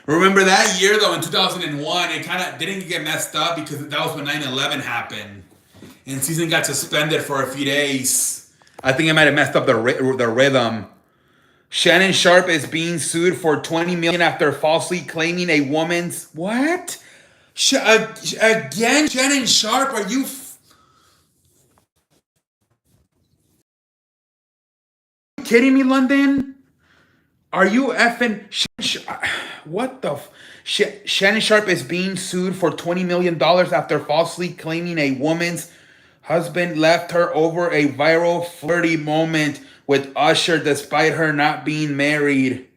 Remember that year, though, in 2001, it kind of didn't get messed up because that was when 9/11 happened. And season got suspended for a few days. I think it might have messed up the rhythm. Shannon Sharpe is being sued for $20 million after falsely claiming a woman's... What? Again, Shannon Sharpe, are you... kidding me, London? Are you effing... What the... Shannon Sharpe is being sued for $20 million after falsely claiming a woman's husband left her over a viral flirty moment with Usher despite her not being married.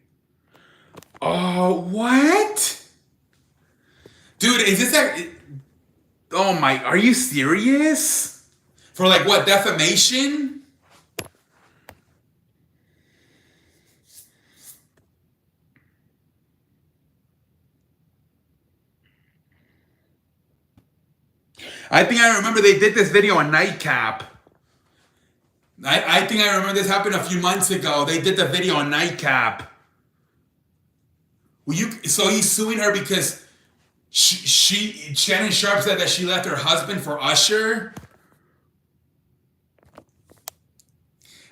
Oh, what? Dude, is this a... Oh my... Are you serious? For like what, defamation? I think I remember they did this video on Nightcap. I think I remember this happened a few months ago. They did the video on Nightcap. So he's suing her because Shannon Sharpe said that she left her husband for Usher.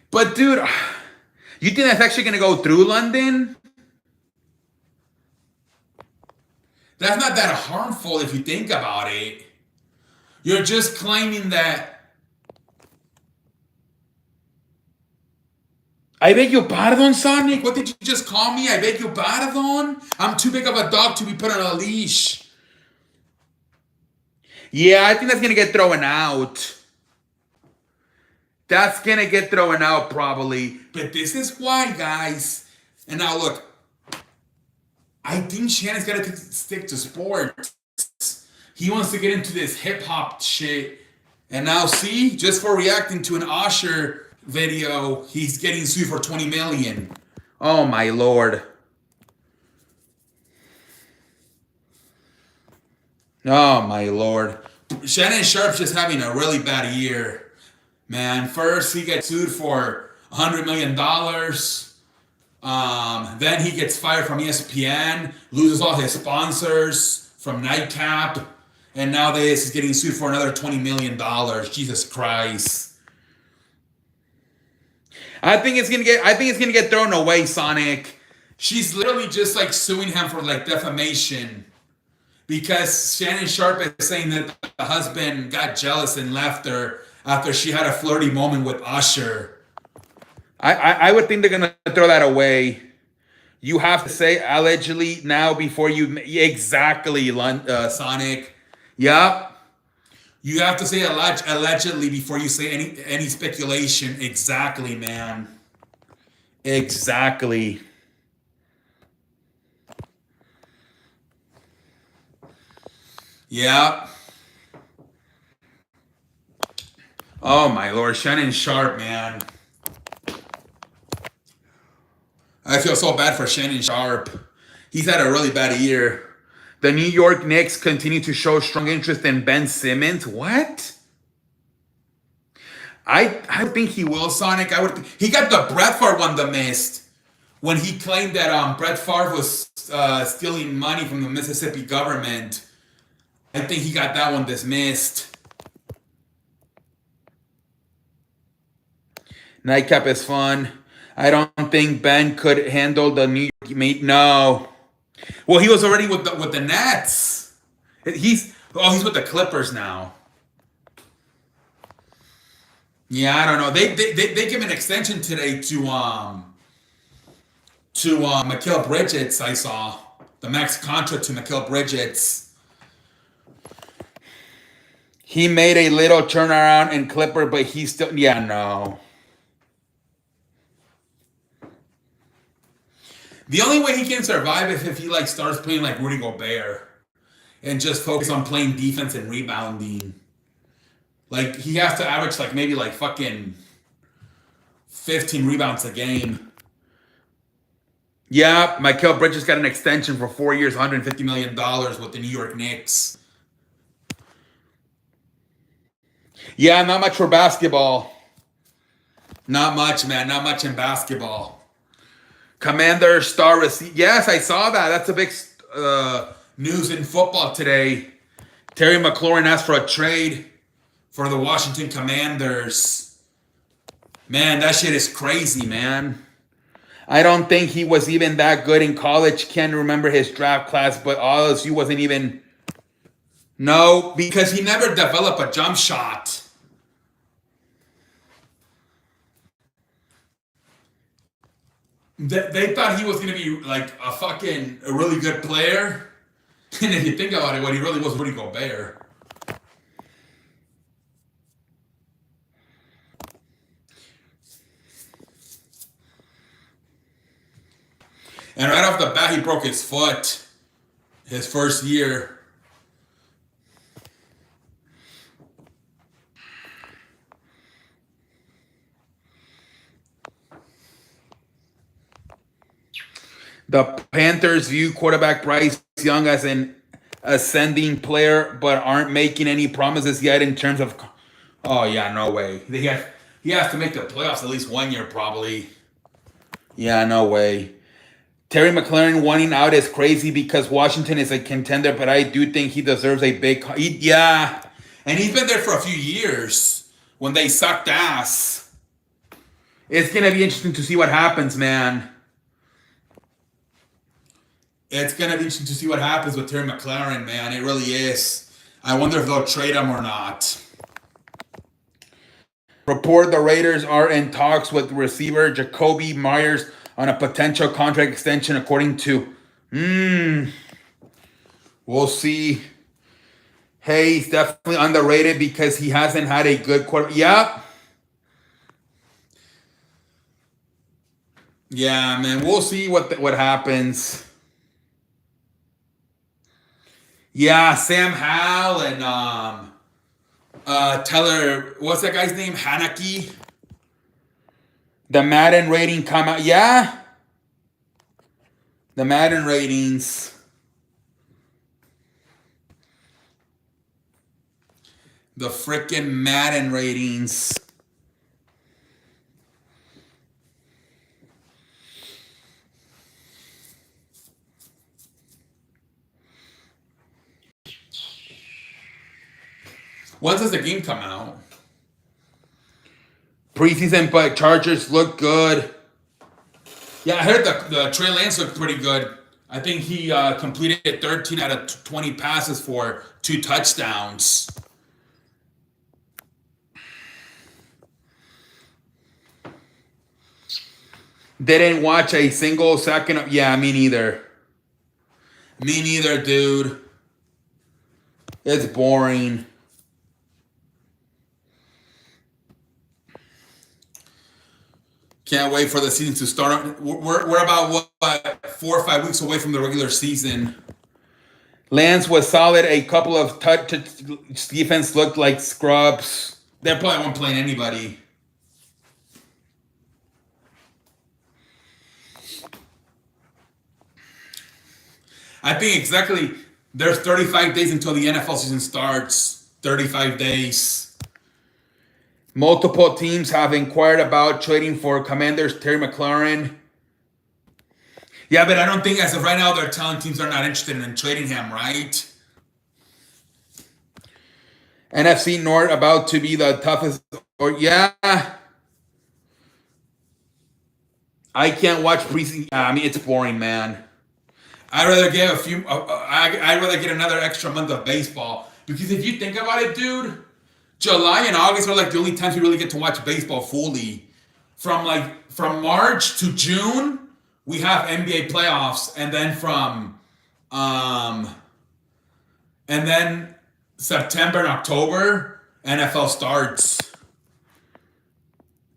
But dude, you think that's actually gonna go through, London? That's not that harmful if you think about it. You're just claiming that... I beg your pardon, Sonic? What did you just call me? I beg your pardon? I'm too big of a dog to be put on a leash. Yeah, I think that's going to get thrown out. That's going to get thrown out probably. But this is why, guys. And now look. I think Shannon's got to stick to sports. He wants to get into this hip-hop shit. And now see, just for reacting to an Usher video. He's getting sued for 20 million. Oh my lord. Oh my lord. Shannon Sharpe's just having a really bad year. Man, first he gets sued for $100 million. Then he gets fired from ESPN, loses all his sponsors from Nightcap, and nowadays he's getting sued for another $20 million. Jesus Christ. I think it's gonna get thrown away, Sonic. She's literally just like suing him for like defamation. Because Shannon Sharpe is saying that the husband got jealous and left her after she had a flirty moment with Usher. I would think they're gonna throw that away. You have to say allegedly now before you exactly, Sonic. Yup. You have to say allegedly before you say any speculation. Exactly, man. Exactly. Yeah. Oh my lord, Shannon Sharpe, man. I feel so bad for Shannon Sharpe. He's had a really bad year. The New York Knicks continue to show strong interest in Ben Simmons. What? I think he will, Sonic. He got the Brett Favre one the missed when he claimed that Brett Favre was stealing money from the Mississippi government. I think he got that one dismissed. Nightcap is fun. I don't think Ben could handle the New York meet. No. Well, he was already with the Nets. He's with the Clippers now. Yeah, I don't know. They give an extension today to Mikal Bridges. I saw the max contract to Mikal Bridges. He made a little turnaround in Clipper, but he's still no. The only way he can survive is if he like starts playing like Rudy Gobert and just focus on playing defense and rebounding. Like he has to average like maybe like fucking 15 rebounds a game. Yeah, Mikal Bridges got an extension for 4 years, $150 million with the New York Knicks. Yeah, not much for basketball. Not much, man. Not much in basketball. Commander star receipt. Yes, I saw that. That's a big news in football today. Terry McLaurin asked for a trade for the Washington Commanders. Man, that shit is crazy, man. I don't think he was even that good in college. Can't remember his draft class, but LSU wasn't even. No, because he never developed a jump shot. They thought he was going to be like a really good player. And if you think about it, what he really was Rudy Gobert. And right off the bat, he broke his foot his first year. The Panthers view quarterback Bryce Young as an ascending player, but aren't making any promises yet in terms of. Oh yeah, no way. He has to make the playoffs at least 1 year, probably. Yeah, no way. Terry McLaurin wanting out is crazy because Washington is a contender, but I do think he deserves a big. Yeah, and he's been there for a few years when they sucked ass. It's gonna be interesting to see what happens, man. It's going to be interesting to see what happens with Terry McLaurin, man. It really is. I wonder if they'll trade him or not. Report the Raiders are in talks with receiver Jacoby Myers on a potential contract extension, according to. We'll see. Hey, he's definitely underrated because he hasn't had a good quarter. Yep. Yeah, man. We'll see what happens. Yeah, Sam Howell and Teller, what's that guy's name? Haneke. The Madden rating come out. Yeah. The Madden ratings. The frickin' Madden ratings. When does the game come out? Preseason, but Chargers look good. Yeah, I heard the Trey Lance looked pretty good. I think he completed 13 out of 20 passes for 2 touchdowns. Didn't watch a single second of... Yeah, me neither. Me neither, dude. It's boring. Can't wait for the season to start. We're about, what, 4 or 5 weeks away from the regular season. Lance was solid. A couple of touch defense looked like scrubs. They probably won't play anybody. I think exactly there's 35 days until the NFL season starts. 35 days. Multiple teams have inquired about trading for Commanders Terry McLaurin. Yeah, but I don't think as of right now they're telling teams they're not interested in trading him, right? NFC North about to be the toughest. Or yeah, I can't watch preseason. I mean, it's boring, man. I'd rather get a few. I'd rather get another extra month of baseball, because if you think about it, dude, July and August are like the only times we really get to watch baseball fully. From March to June, we have NBA playoffs, and then September and October, NFL starts.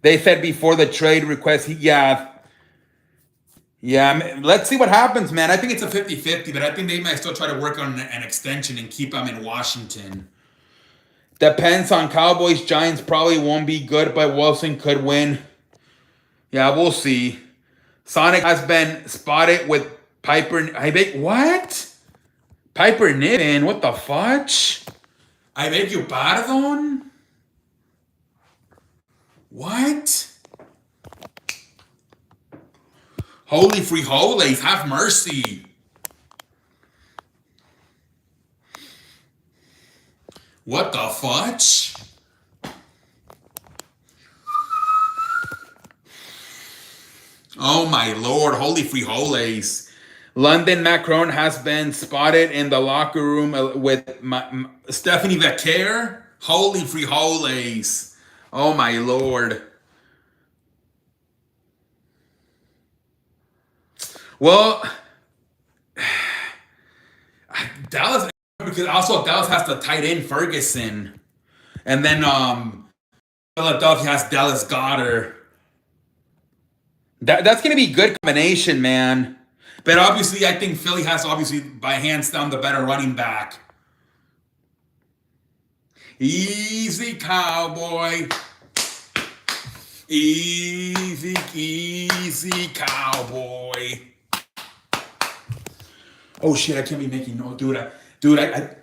They said before the trade request, yeah, let's see what happens, man. I think it's a 50-50, but I think they might still try to work on an extension and keep him in Washington. Depends on Cowboys. Giants probably won't be good, but Wilson could win. Yeah, we'll see. Sonic has been spotted with Piper. What? Piper Niven? What the fudge? I beg you pardon? What? Holy frijoles, have mercy. What the fudge? Oh my lord, holy frijoles. London Macron has been spotted in the locker room with Stephanie Vacquer. Holy frijoles. Oh my lord. Well, Dallas, because also Dallas has the tight end Ferguson. And then Philadelphia has Dallas Goedert. That's going to be a good combination, man. But obviously, I think Philly has, obviously, by hands down, the better running back. Easy, cowboy. Easy, easy, cowboy. Oh, shit, I can't be making no... Dude, I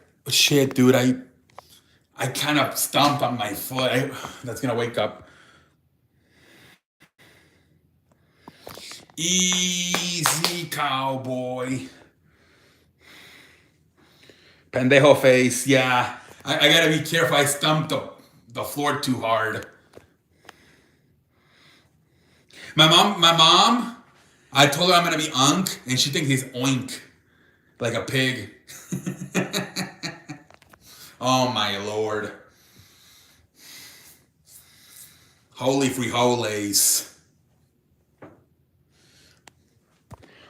kind of stomped on my foot. That's going to wake up. Easy, cowboy. Pendejo face, yeah. I gotta be careful. I stumped the floor too hard. My mom, I told her I'm gonna be Unk, and she thinks he's Oink. Like a pig. Oh my lord. Holy frijoles.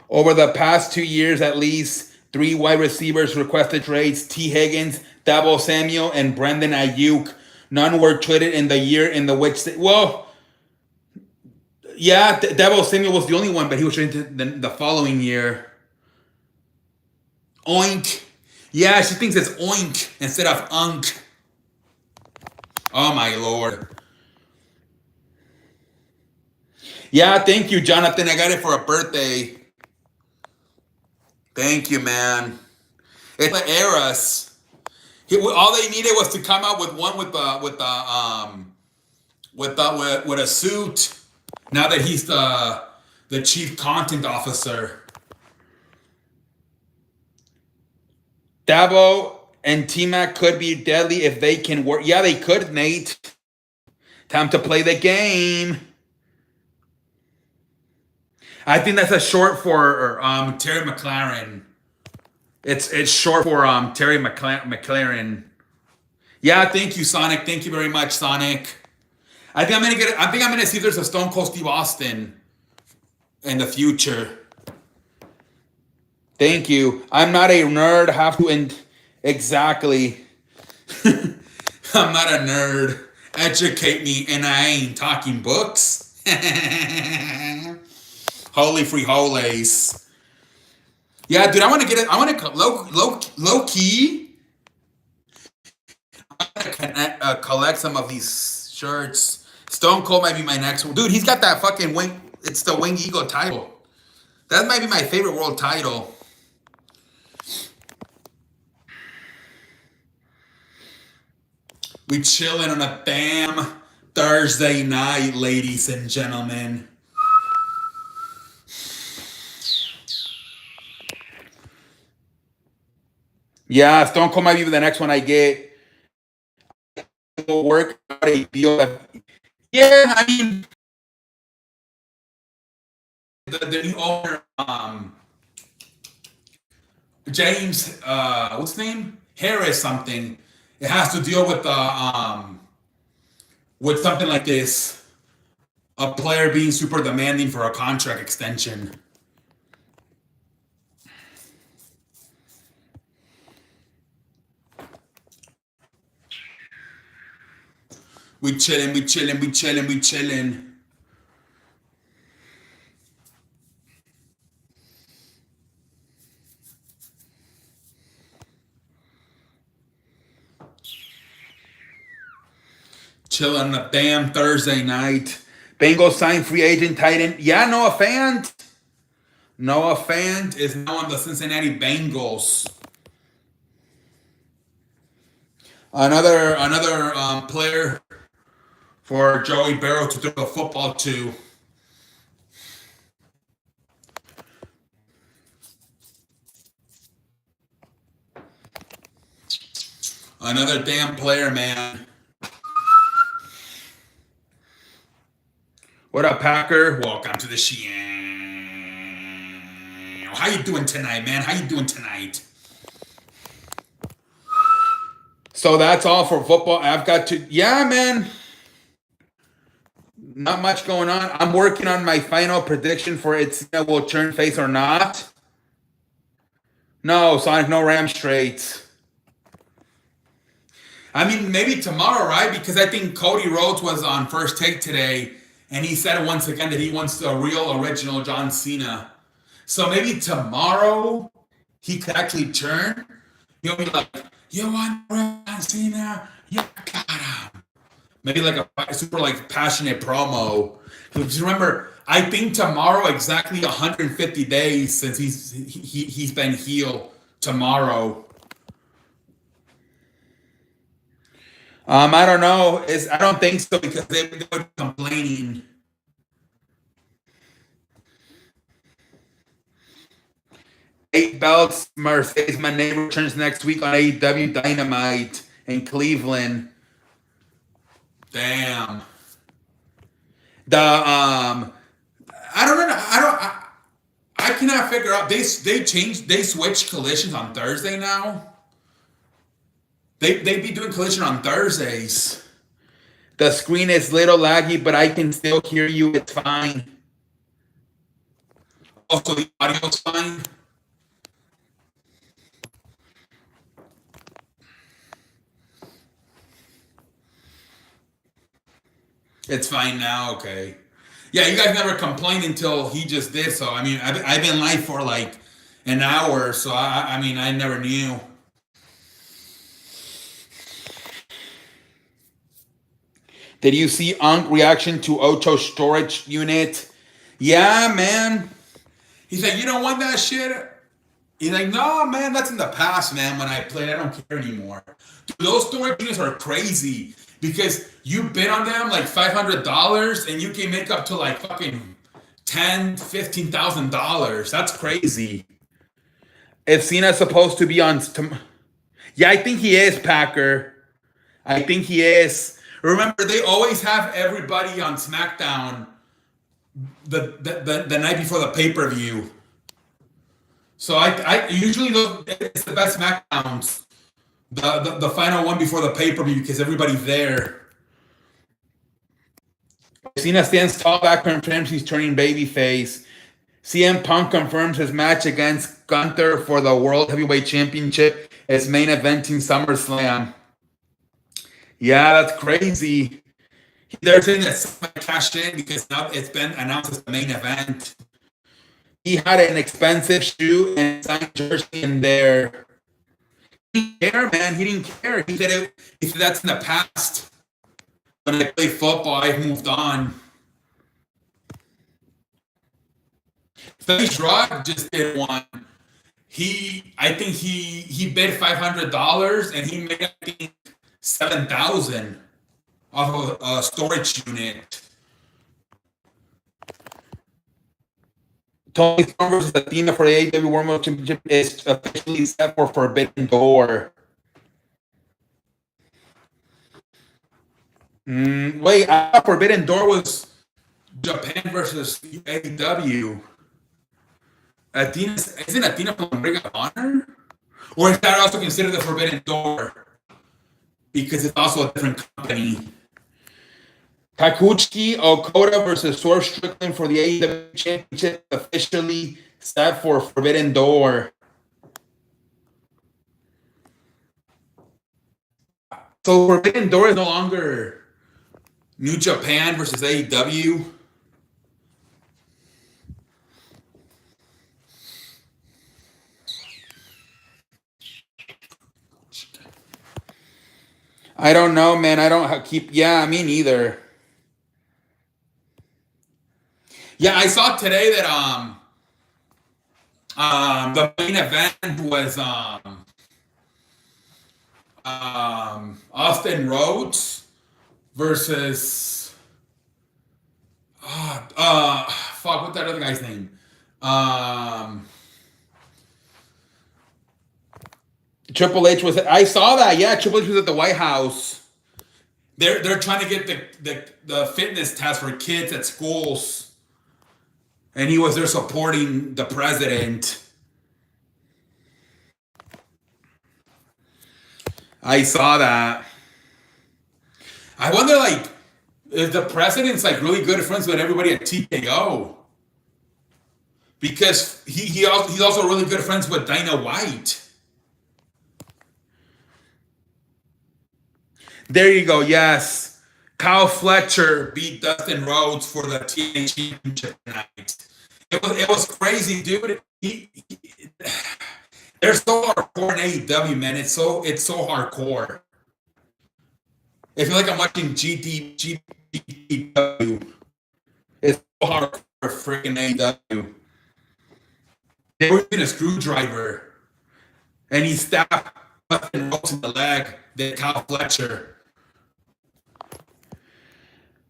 Over the past 2 years, at least 3 wide receivers requested trades: T. Higgins, Dabo Samuel, and Brandon Ayuk. None were traded in the year in the which Dabo Samuel was the only one, but he was traded the following year. Oink. Yeah, she thinks it's Oink instead of Unk. Oh my lord. Yeah, thank you, Jonathan. I got it for a birthday. Thank you, man. It's the Eras. All they needed was to come out with one with a suit. Now that he's the chief content officer, Dabo and T-Mac could be deadly if they can work. Yeah, they could, Nate. Time to play the game. I think that's a short for Terry McLaren. It's short for Terry McLaren. Yeah, thank you, Sonic. Thank you very much, Sonic. I think I'm gonna see if there's a Stone Cold Steve Austin in the future. Thank you. I'm not a nerd. Have to end exactly. I'm not a nerd. Educate me, and I ain't talking books. Holy free holies. Yeah, dude. I want to get it. I want to low key. I want to collect some of these shirts. Stone Cold might be my next one, dude. He's got that fucking wing. It's the Wing Eagle title. That might be my favorite world title. We chilling on a BAM Thursday night, ladies and gentlemen. Yeah, Stone Cold might be the next one I get. Work out a deal. Yeah, I mean, the new owner, James, what's his name? Harris something. It has to deal with something like this. A player being super demanding for a contract extension. We chilling, we chilling, we chilling, we chilling. Chilling on a damn Thursday night. Bengals signed free agent tight end. Yeah, Noah Fant. Noah Fant is now on the Cincinnati Bengals. Another player for Joey Barrow to throw the football to. Another damn player, man. What up, Packer? Welcome to the show. How you doing tonight, man? How you doing tonight? So that's all for football. I've got to, yeah, man. Not much going on. I'm working on my final prediction for it's will turn face or not. No, Sonic, no Ram straights. I mean, maybe tomorrow, right? Because I think Cody Rhodes was on First Take today, and he said once again that he wants the real original John Cena. So maybe tomorrow he could actually turn. He'll be like, "You want John Cena? You got him." Maybe like a super like passionate promo. Because remember, I think tomorrow exactly 150 days since he's been heel. Tomorrow. I don't know. I don't think so because they were complaining. Eight belts. Mercedes, my neighbor, returns next week on AEW Dynamite in Cleveland. Damn. I don't know. I cannot figure out. They switched collisions on Thursday now. They be doing collision on Thursdays. The screen is little laggy, but I can still hear you. It's fine. Also, the audio's fine. It's fine now. Okay. Yeah, you guys never complained until he just did. So I mean, I've been live for like an hour, so I mean, I never knew. Did you see Unk reaction to Ocho storage unit? Yeah, man. He's like, you don't want that shit? He's like, no, man, that's in the past, man. When I played, I don't care anymore. Dude, those storage units are crazy because you bid on them like $500 and you can make up to like fucking $10,000, $15,000. That's crazy. If Cena's supposed to be on, yeah, I think he is, Packer. I think he is. Remember, they always have everybody on SmackDown the night before the pay-per-view. So I usually it's the best SmackDowns, the final one before the pay-per-view because everybody's there. Cena stands tall back confirms he's turning babyface. CM Punk confirms his match against Gunther for the World Heavyweight Championship as main eventing SummerSlam. Yeah, that's crazy. They're saying that somebody cashed in because now it's been announced as the main event. He had an expensive shoe and signed jersey in there. He didn't care, man. He didn't care. He said that's in the past. When I play football, I've moved on. Felice Rod just did one. I think he bid $500 and he made I think $7,000 off of a storage unit. Tony Storm versus Athena for the AEW World Championship is officially set for Forbidden Door. Wait, I thought Forbidden Door was Japan versus AEW. Isn't Athena from Ring of Honor? Or is that also considered the Forbidden Door? Because it's also a different company. Takuchi Okada versus Swerve Strickland for the AEW Championship officially set for Forbidden Door. So Forbidden Door is no longer New Japan versus AEW. I don't know, man. I don't keep. Yeah, me neither. Yeah, I saw today that the main event was Austin Rhodes versus fuck, what's that other guy's name? Triple H was. I saw that. Yeah, Triple H was at the White House. They're trying to get the fitness test for kids at schools, and he was there supporting the president. I saw that. I wonder, like, if the president's like really good friends with everybody at TKO, because he's also really good friends with Dana White. There you go. Yes, Kyle Fletcher beat Dustin Rhodes for the TNA Championship tonight. It was crazy, dude. They're so hardcore in AEW, man. It's so hardcore. I feel like I'm watching GDW. It's so hardcore, freaking AEW. They were using a screwdriver, and he stabbed Dustin Rhodes in the leg. Then Kyle Fletcher.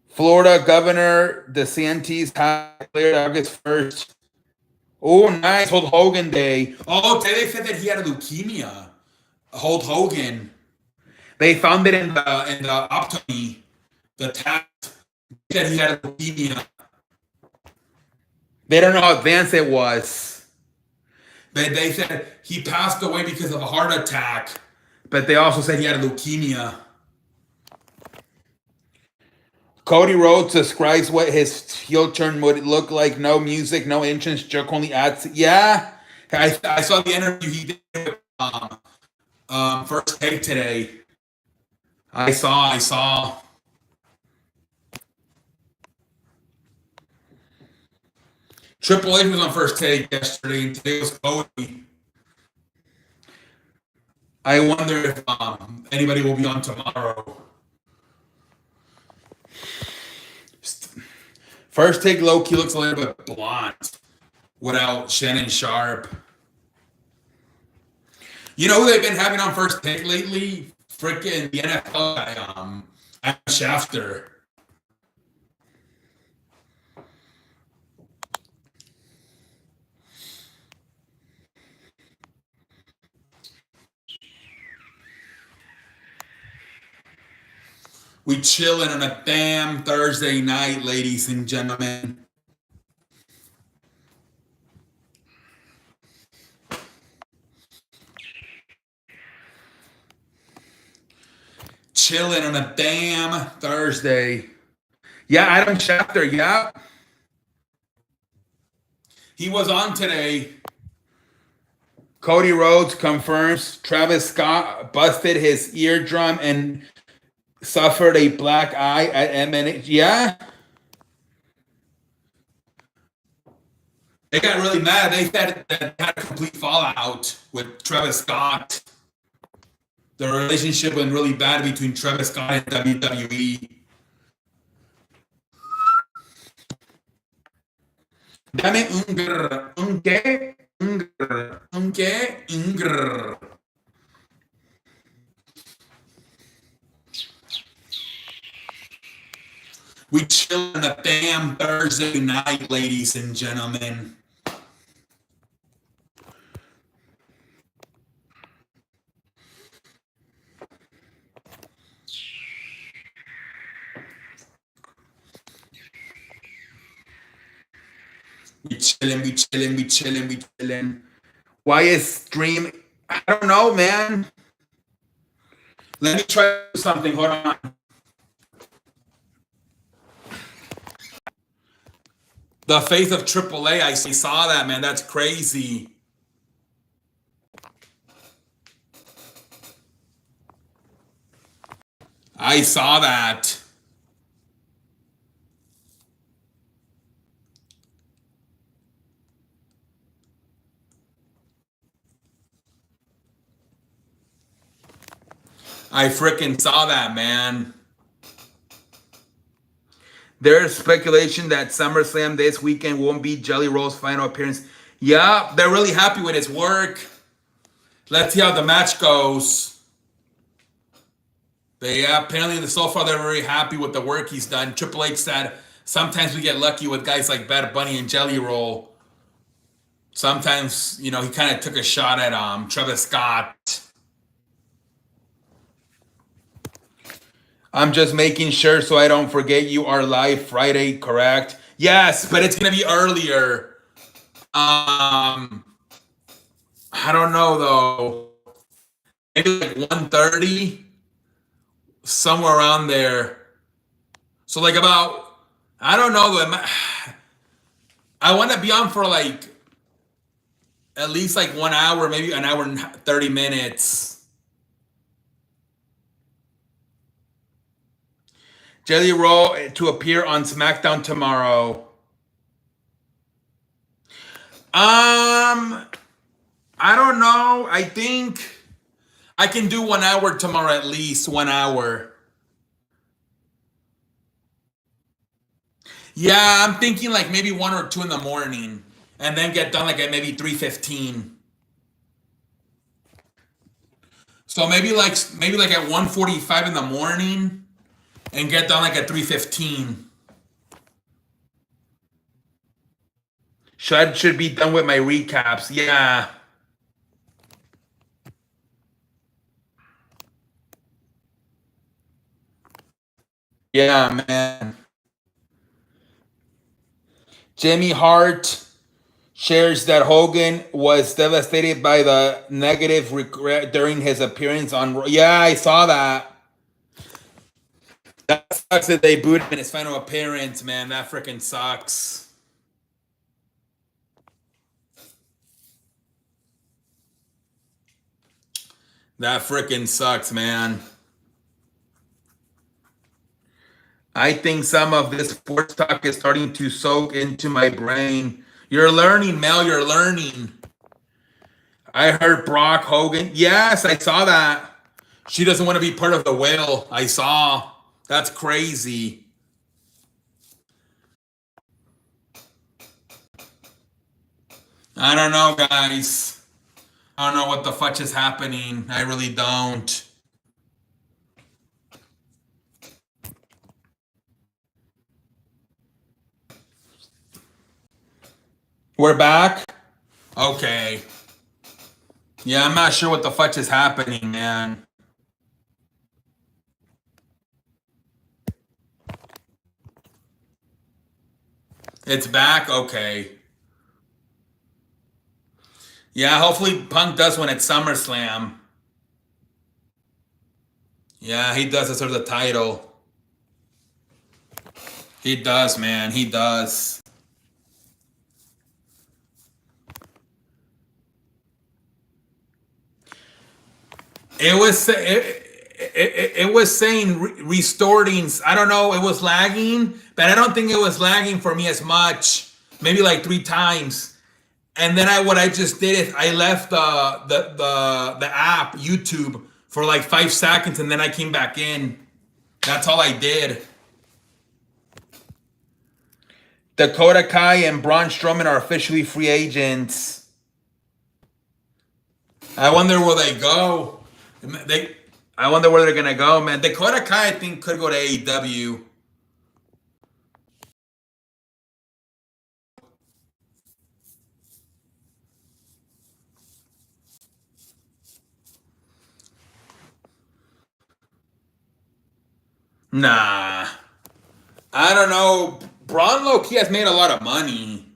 Florida Governor DeSantis had cleared August 1st. Oh, nice. Hulk Hogan Day. Oh, today they said that he had a leukemia. Hulk Hogan. They found it in the optomy, the test. They said he had a leukemia. They don't know how advanced it was. They said he passed away because of a heart attack, but they also said he had a leukemia. Cody Rhodes describes what his heel turn would look like. No music, no entrance, jerk only ads. Yeah, I saw the interview he did with First Take today. I saw. Triple H was on First Take yesterday, and today was Cody. I wonder if anybody will be on tomorrow. First take low-key looks a little bit blunt without Shannon Sharpe. You know who they've been having on first take lately? Freaking the NFL guy, Adam Schefter. We chilling on a damn Thursday night, ladies and gentlemen. Chilling on a damn Thursday. Yeah, Adam Schefter, yeah. He was on today. Cody Rhodes confirms Travis Scott busted his eardrum and suffered a black eye at MNH. Yeah. They got really mad. They said that they had a complete fallout with Travis Scott. The relationship went really bad between Travis Scott and WWE. Dame un grr, un qué, un grr, un qué, un grr. We chill on a damn Thursday night, ladies and gentlemen. We chilling, we chilling, we chilling, we chilling. Why is stream? I don't know, man. Let me try something. Hold on. The faith of AAA. I saw that, man. That's crazy. I saw that. I freaking saw that, man. There's speculation that SummerSlam this weekend won't be Jelly Roll's final appearance. Yeah, they're really happy with his work. Let's see how the match goes. Apparently so far they're very happy with the work he's done. Triple H said sometimes we get lucky with guys like Bad Bunny and Jelly Roll. Sometimes, he kind of took a shot at Travis Scott. I'm just making sure so I don't forget you are live Friday, correct? Yes, but it's going to be earlier. I don't know, though. Maybe like 1:30, somewhere around there. So like about, I don't know. I want to be on for like at least like 1 hour, maybe an hour and 30 minutes. Jelly Roll to appear on SmackDown tomorrow. I don't know. I think I can do 1 hour tomorrow, at least 1 hour. Yeah, I'm thinking like maybe 1 or 2 in the morning, and then get done like at maybe 3:15. So maybe like at 1:45 in the morning, and get done like at 3:15. Should be done with my recaps. Yeah. Yeah, man. Jimmy Hart shares that Hogan was devastated by the negative regret during his appearance on. Yeah, I saw that. That sucks that they booed him in his final appearance, man. That freaking sucks. That freaking sucks, man. I think some of this sports talk is starting to soak into my brain. You're learning, Mel. You're learning. I heard Brock Hogan. Yes, I saw that. She doesn't want to be part of the whale. I saw. That's crazy. I don't know, guys. I don't know what the fudge is happening. I really don't. We're back? Okay. Yeah, I'm not sure what the fudge is happening, man. It's back? Okay. Yeah, hopefully Punk does win at SummerSlam. Yeah, he does deserve the title. He does, man. He does. It was saying restoring. I don't know. It was lagging, but I don't think it was lagging for me as much. Maybe like 3 times. And then what I just did is I left the app YouTube for like 5 seconds, and then I came back in. That's all I did. Dakota Kai and Braun Strowman are officially free agents. I wonder where they go. I wonder where they're gonna go, man. Dakota Kai, I think, could go to AEW. Nah, I don't know. Braun Low-key has made a lot of money.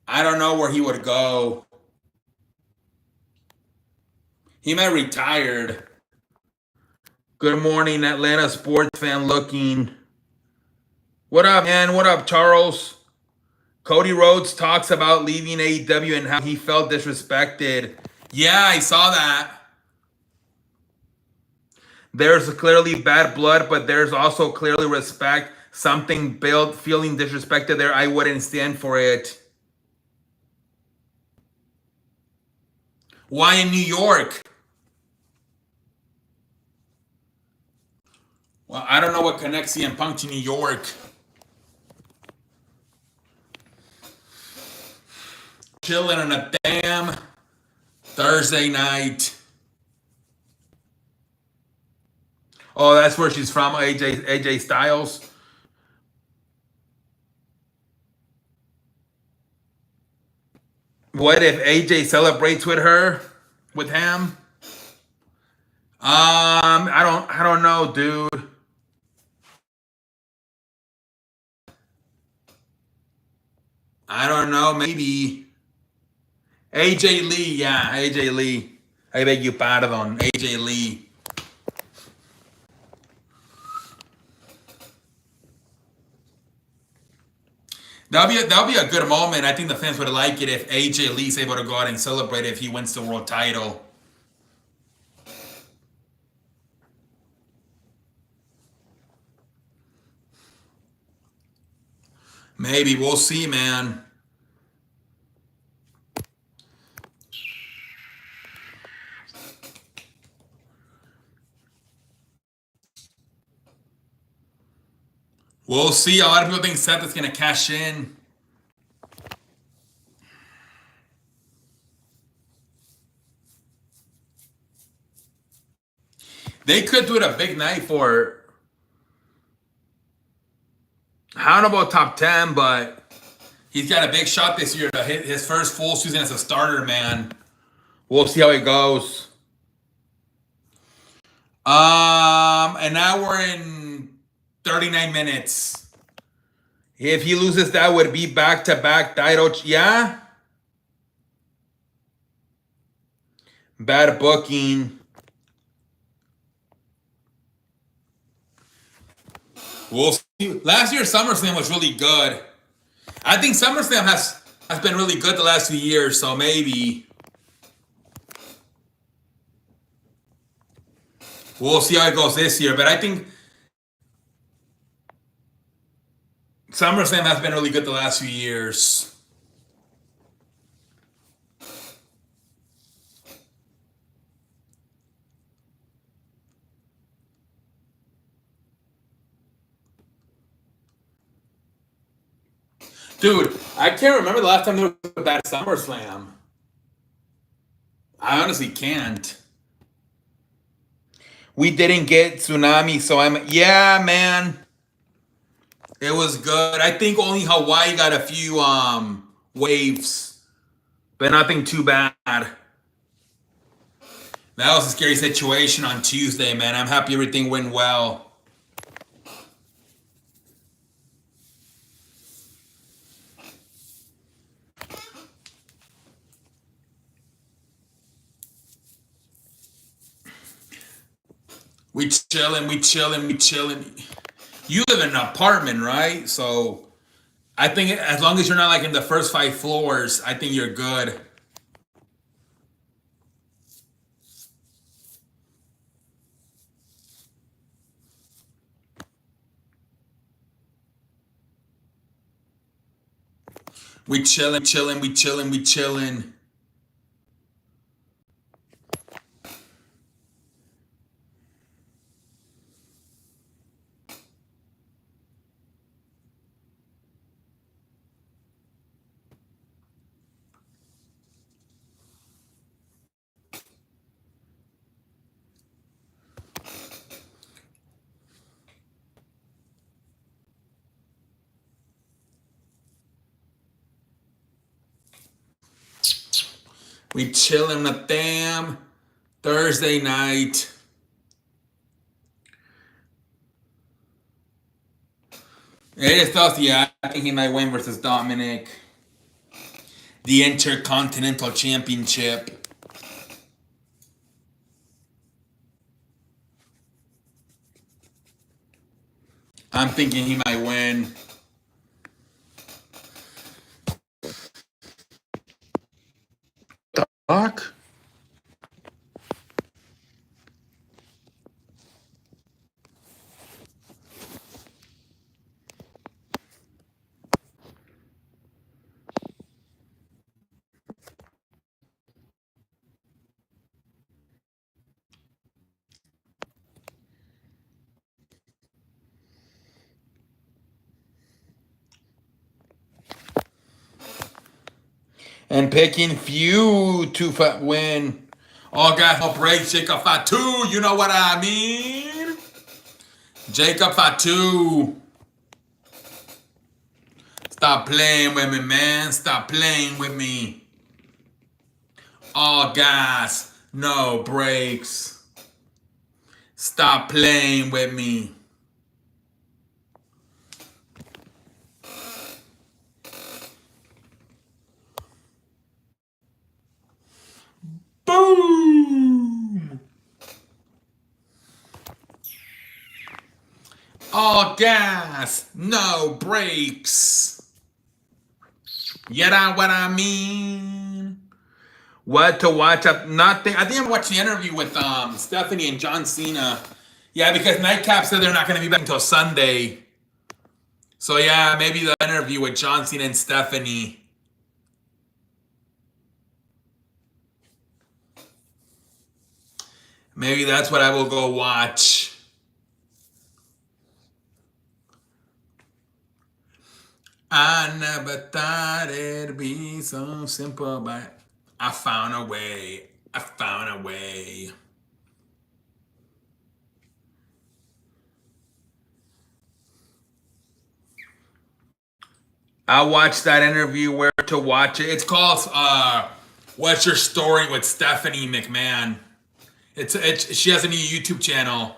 I don't know where he would go. He might retired. Good morning, Atlanta sports fan looking. What up, man? What up, Charles? Cody Rhodes talks about leaving AEW and how he felt disrespected. Yeah, I saw that. There's clearly bad blood, but there's also clearly respect. Something built, feeling disrespected there. I wouldn't stand for it. Why in New York? Well, I don't know what connects CM Punk to New York. Chilling on a damn Thursday night. Oh, that's where she's from, AJ Styles. What if AJ celebrates with her, with him? I don't know, dude. I don't know, maybe. AJ Lee, yeah, AJ Lee. I beg you pardon, AJ Lee. That'll be a good moment. I think the fans would like it if AJ Lee's able to go out and celebrate if he wins the world title. Maybe we'll see, man. We'll see. A lot of people think Seth is gonna cash in. They could do it a big night for. I don't know about top 10, but he's got a big shot this year to hit his first full season as a starter, man. We'll see how it goes. An hour and 39 minutes. If he loses, that would be back-to-back title. Yeah? Bad booking. We'll see. Last year's SummerSlam was really good. I think SummerSlam has been really good the last few years, so maybe. We'll see how it goes this year, but I think SummerSlam has been really good the last few years. Dude, I can't remember the last time there was a bad SummerSlam. I honestly can't. We didn't get Tsunami, so yeah, man. It was good. I think only Hawaii got a few waves, but nothing too bad. That was a scary situation on Tuesday, man. I'm happy everything went well. We chilling. You live in an apartment, right? So I think as long as you're not like in the first 5 floors, I think you're good. We chilling. We chilling the damn Thursday night. It is tough, yeah. I think he might win versus Dominic. The Intercontinental Championship. I'm thinking he might win. Fuck. And picking few to win. All guys will break Jacob Fatu. You know what I mean? Jacob Fatu. Stop playing with me, man. Stop playing with me. All gas, no brakes. Stop playing with me. Boom! All gas, no brakes. You know what I mean? What to watch? Nothing. I think I'm watching the interview with Stephanie and John Cena. Yeah, because Nightcap said they're not going to be back until Sunday. So yeah, maybe the interview with John Cena and Stephanie. Maybe that's what I will go watch. I never thought it'd be so simple, but I found a way. I found a way. I watched that interview. Where to watch it? It's called "What's Your Story" with Stephanie McMahon. She has a new YouTube channel.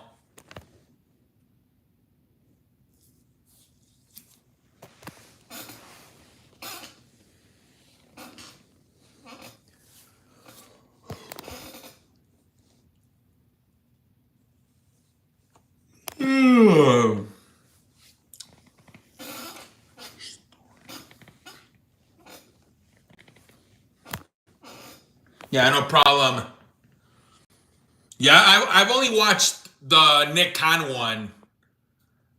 Yeah, no problem. Yeah, I've only watched the Nick Khan one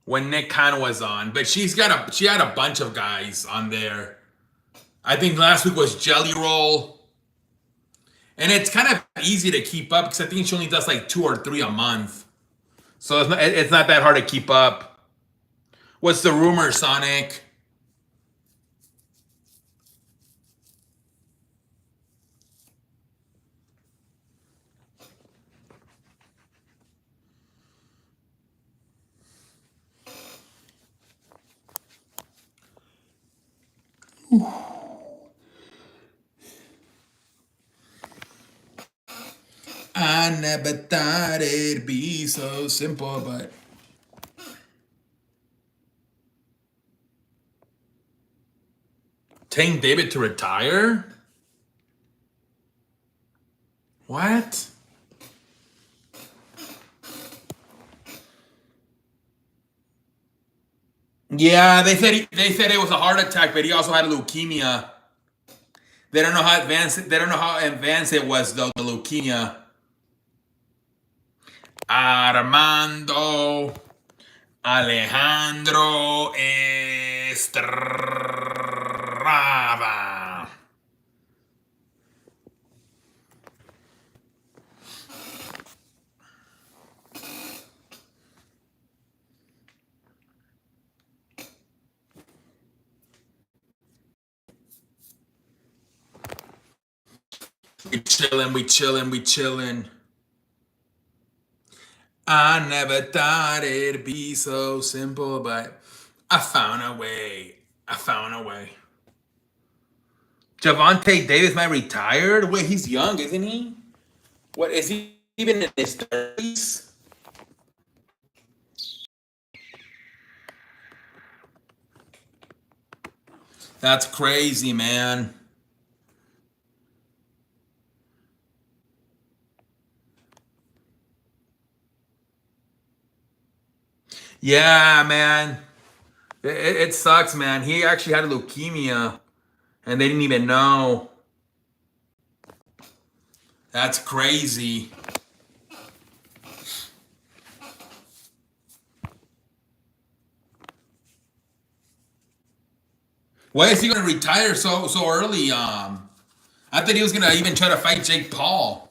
when Nick Khan was on, but she had a bunch of guys on there. I think last week was Jelly Roll, and it's kind of easy to keep up because I think she only does like 2 or 3 a month, so it's not that hard to keep up. What's the rumor, Sonic? I never thought it'd be so simple, but Tank David to retire? What? Yeah, they said it was a heart attack, but he also had leukemia. They don't know how advanced it was though, the leukemia. Armando Alejandro Estrada. We chillin', we chillin', we chillin'. I never thought it'd be so simple, but I found a way. I found a way. Javante Davis might retired? Wait, he's young, isn't he? What is he even in his 30s? That's crazy, man. Yeah, man. It sucks, man. He actually had leukemia and they didn't even know. That's crazy. Why is he gonna retire so early? I thought he was gonna even try to fight Jake Paul.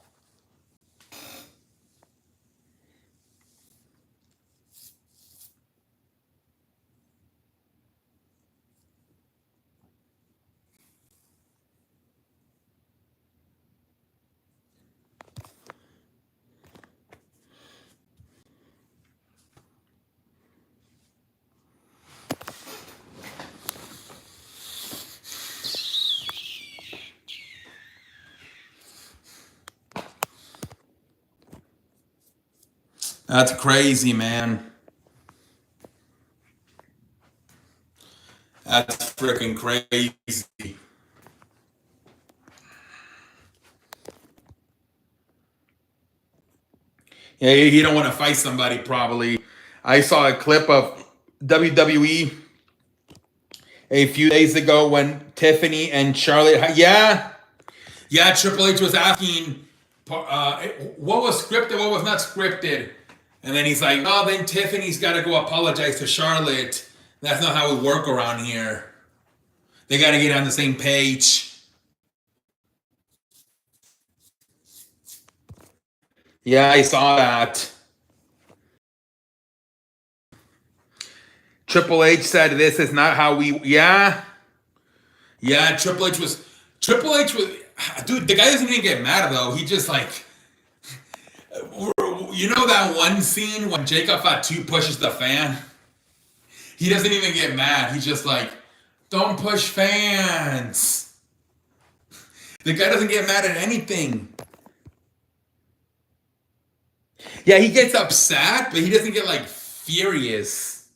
That's crazy, man. That's freaking crazy. Yeah, he don't want to fight somebody probably. I saw a clip of WWE a few days ago when Tiffany and Charlotte. Yeah, Triple H was asking what was scripted, what was not scripted, and then he's like, "Oh, then Tiffany's got to go apologize to Charlotte. That's not how we work around here. They got to get on the same page." Yeah, I saw that. Triple H said, "This is not how we." Yeah. Triple H was. Dude, the guy doesn't even get mad though. He just like, you know that one scene when Jacob Fatu pushes the fan. He doesn't even get mad. He's just like, "Don't push fans." The guy doesn't get mad at anything. Yeah, he gets upset, but he doesn't get like furious.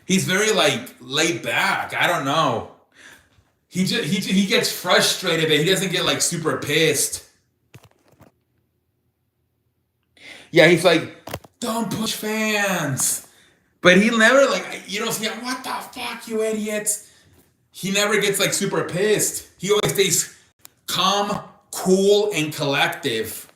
He's very like laid back. I don't know. He gets frustrated, but he doesn't get like super pissed. Yeah, he's like, "Don't push fans," but he never like you don't see him. What the fuck, you idiots? He never gets like super pissed. He always stays calm, cool, and collective.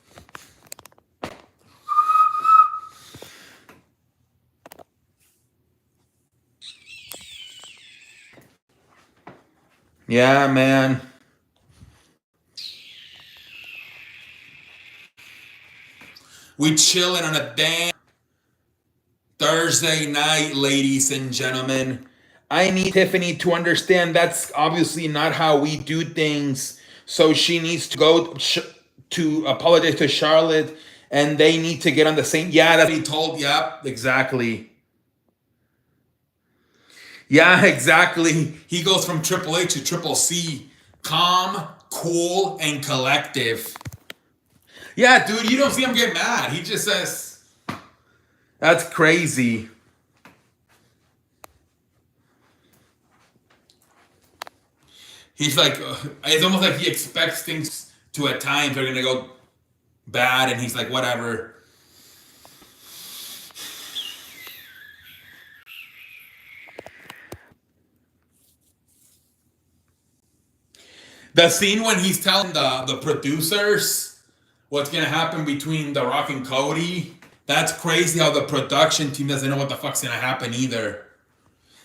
Yeah, man. We chilling on a damn Thursday night, ladies and gentlemen. I need Tiffany to understand that's obviously not how we do things. So she needs to go to apologize to Charlotte, and they need to get on the same. Yeah, that's what he told. Yep, exactly. Yeah, exactly. He goes from Triple H to Triple C. Calm, cool, and collective. Yeah, dude, you don't see him get mad. He just says, that's crazy. He's like, it's almost like he expects things to at times are going to go bad, and he's like, whatever. The scene when he's telling the producers what's going to happen between The Rock and Cody, that's crazy how the production team doesn't know what the fuck's going to happen either.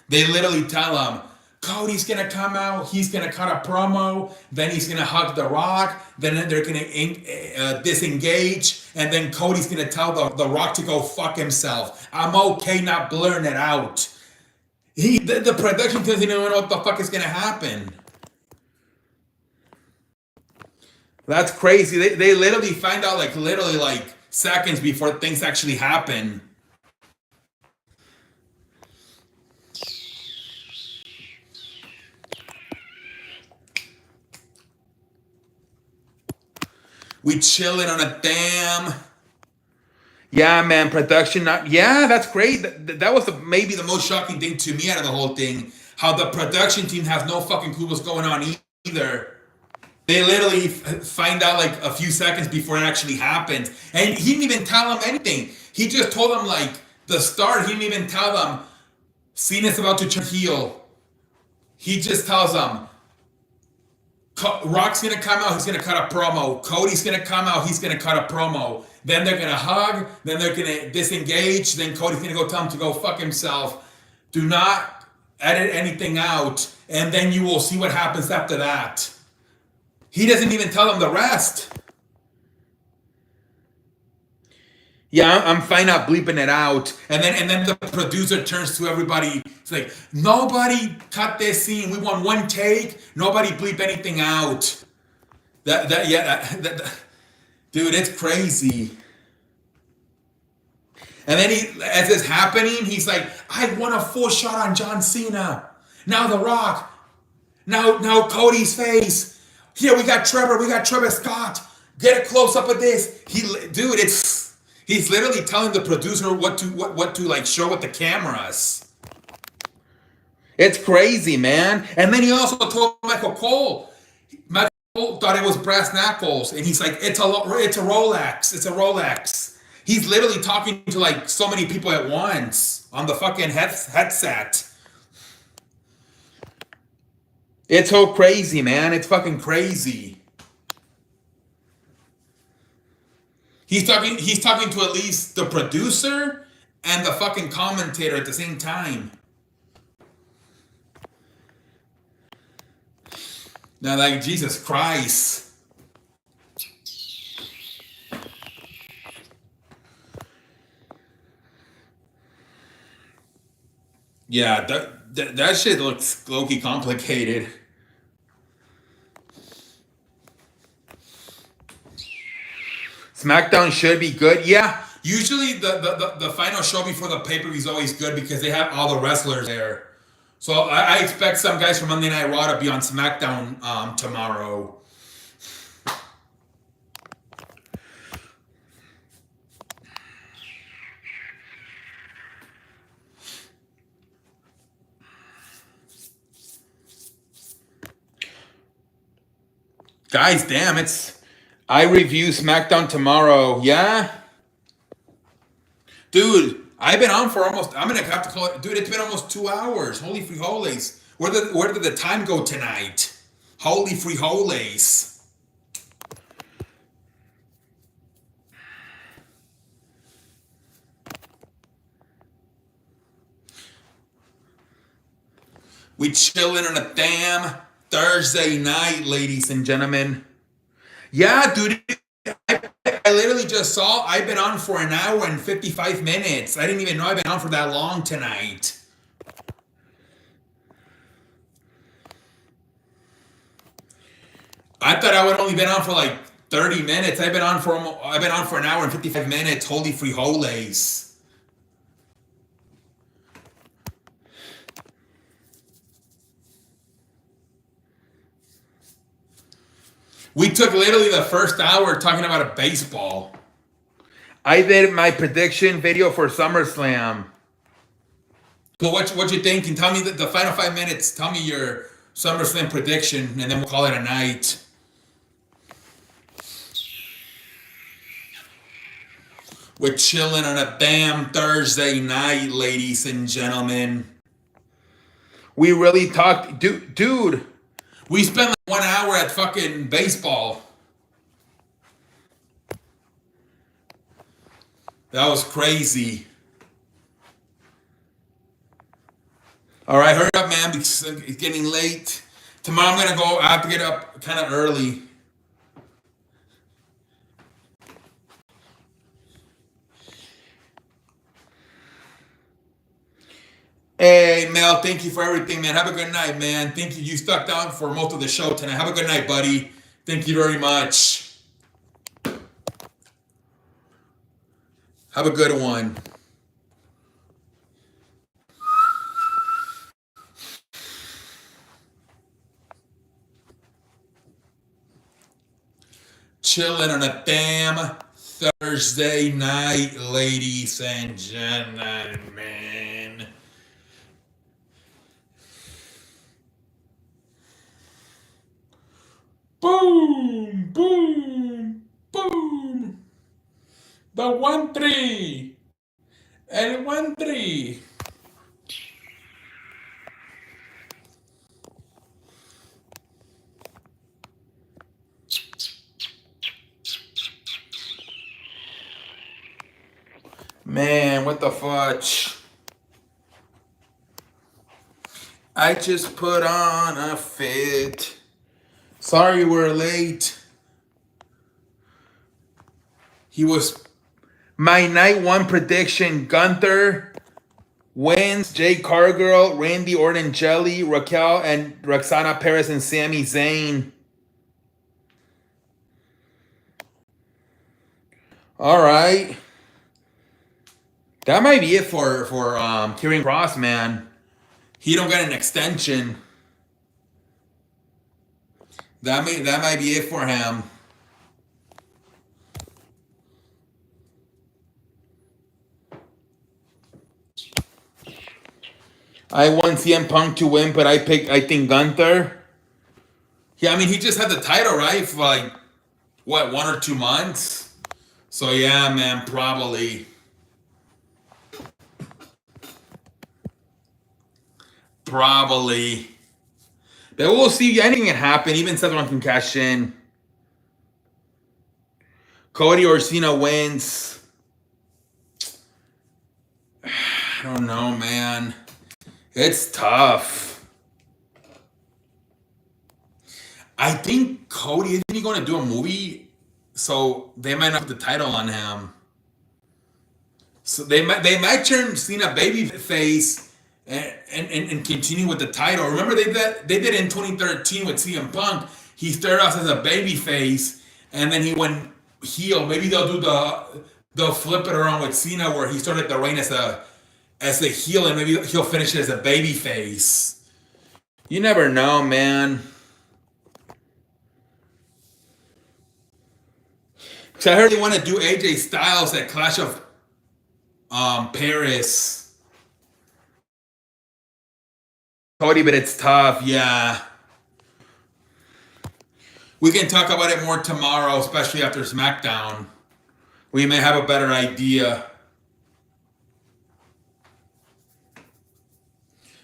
They literally tell him, Cody's going to come out, he's going to cut a promo, then he's going to hug The Rock, then they're going to disengage, and then Cody's going to tell the Rock to go fuck himself. I'm okay not blurring it out. The production team doesn't even know what the fuck is going to happen. That's crazy. They literally find out literally seconds before things actually happen. We chilling on a dam. Yeah, man, production. Yeah, that's great. That was maybe the most shocking thing to me out of the whole thing. How the production team has no fucking clue what's going on either. They literally find out a few seconds before it actually happens. And he didn't even tell them anything. He just told them the start. He didn't even tell them Cena's about to turn heel. He just tells them Rock's going to come out, he's going to cut a promo. Cody's going to come out, he's going to cut a promo. Then they're going to hug, then they're going to disengage, then Cody's going to go tell him to go fuck himself. Do not edit anything out, and then you will see what happens after that. He doesn't even tell them the rest. Yeah, I'm fine not bleeping it out. And then the producer turns to everybody. It's like, nobody cut this scene. We want one take. Nobody bleep anything out. Dude, it's crazy. And then as it's happening, he's like, I want a full shot on John Cena. Now The Rock. Now Cody's face. Here we got Trevor Scott. Get a close up of this. He's literally telling the producer what to show with the cameras. It's crazy, man. And then he also told Michael Cole. Michael Cole thought it was brass knuckles, and he's like, it's a Rolex. It's a Rolex. He's literally talking to so many people at once on the fucking headset. It's so crazy, man. It's fucking crazy. He's talking to at least the producer and the fucking commentator at the same time. Now, Jesus Christ. Yeah, that shit looks low-key complicated. SmackDown should be good. Yeah, usually the final show before the pay-per-view is always good because they have all the wrestlers there. So I expect some guys from Monday Night Raw to be on SmackDown tomorrow. Guys, damn, I review SmackDown tomorrow. Yeah? Dude, I've been on for almost, I'm going to have to call it, dude, it's been almost 2 hours. Holy frijoles. Where did the time go tonight? Holy frijoles. We chilling on a damn Thursday night, ladies and gentlemen. Yeah, dude, I literally just saw I've been on for an hour and 55 minutes. I didn't even know I've been on for that long tonight. I thought I would only been on for 30 minutes. I've been on for an hour and 55 minutes. Holy frijoles. We took literally the first hour talking about a baseball. I did my prediction video for SummerSlam. So what you think? And tell me the final 5 minutes. Tell me your SummerSlam prediction, and then we'll call it a night. We're chilling on a damn Thursday night, ladies and gentlemen. We really talked, dude. We spent like 1 hour at fucking baseball. That was crazy. All right, hurry up, man, because it's getting late. Tomorrow I'm gonna go. I have to get up kind of early. Hey, Mel, thank you for everything, man. Have a good night, man. Thank you. You stuck down for most of the show tonight. Have a good night, buddy. Thank you very much. Have a good one. Chilling on a damn Thursday night, ladies and gentlemen. Boom, boom, boom. The 1-3. El 1-3. Man, what the fudge? I just put on a fit. Sorry we're late. He was My night one prediction: Gunther wins, Jade Cargill, Randy Orton, Jelly, Raquel, and Roxana Perez and Sami Zayn. All right. That might be it for Kieran Cross, man. he don't get an extension. That might be it for him. I want CM Punk to win, but I think Gunther. Yeah, I mean he just had the title, right? For like what, 1 or 2 months? So yeah, man, probably. Probably. But we'll see. Anything can happen. Even Seth Rollins can cash in. Cody or Cena wins. I don't know, man. It's tough. I think Cody, isn't he going to do a movie? So they might not put the title on him. So they might turn Cena babyface and continue with the title. Remember they did it in 2013 with CM Punk. He started off as a babyface and then he went heel. Maybe they'll flip it around with Cena where he started the reign as a heel and maybe he'll finish it as a babyface. You never know, man. So I heard they want to do AJ Styles at Clash of Paris. Cody, but it's tough. Yeah. We can talk about it more tomorrow, especially after SmackDown. We may have a better idea.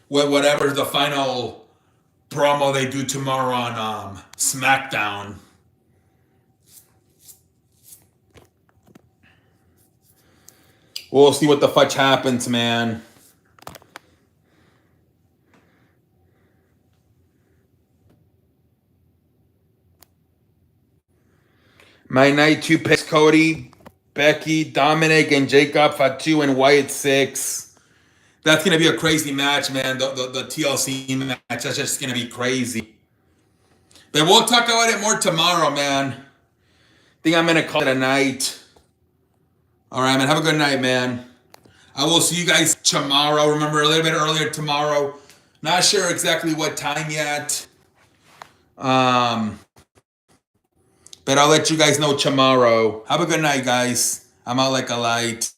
Whatever the final promo they do tomorrow on SmackDown. We'll see what the fudge happens, man. My night 2 picks: Cody, Becky, Dominic, and Jacob Fatu and Wyatt 6. That's going to be a crazy match, man. The TLC match, that's just going to be crazy. But we'll talk about it more tomorrow, man. I think I'm going to call it a night. All right, man. Have a good night, man. I will see you guys tomorrow. Remember, a little bit earlier tomorrow. Not sure exactly what time yet. But I'll let you guys know tomorrow. Have a good night, guys. I'm out like a light.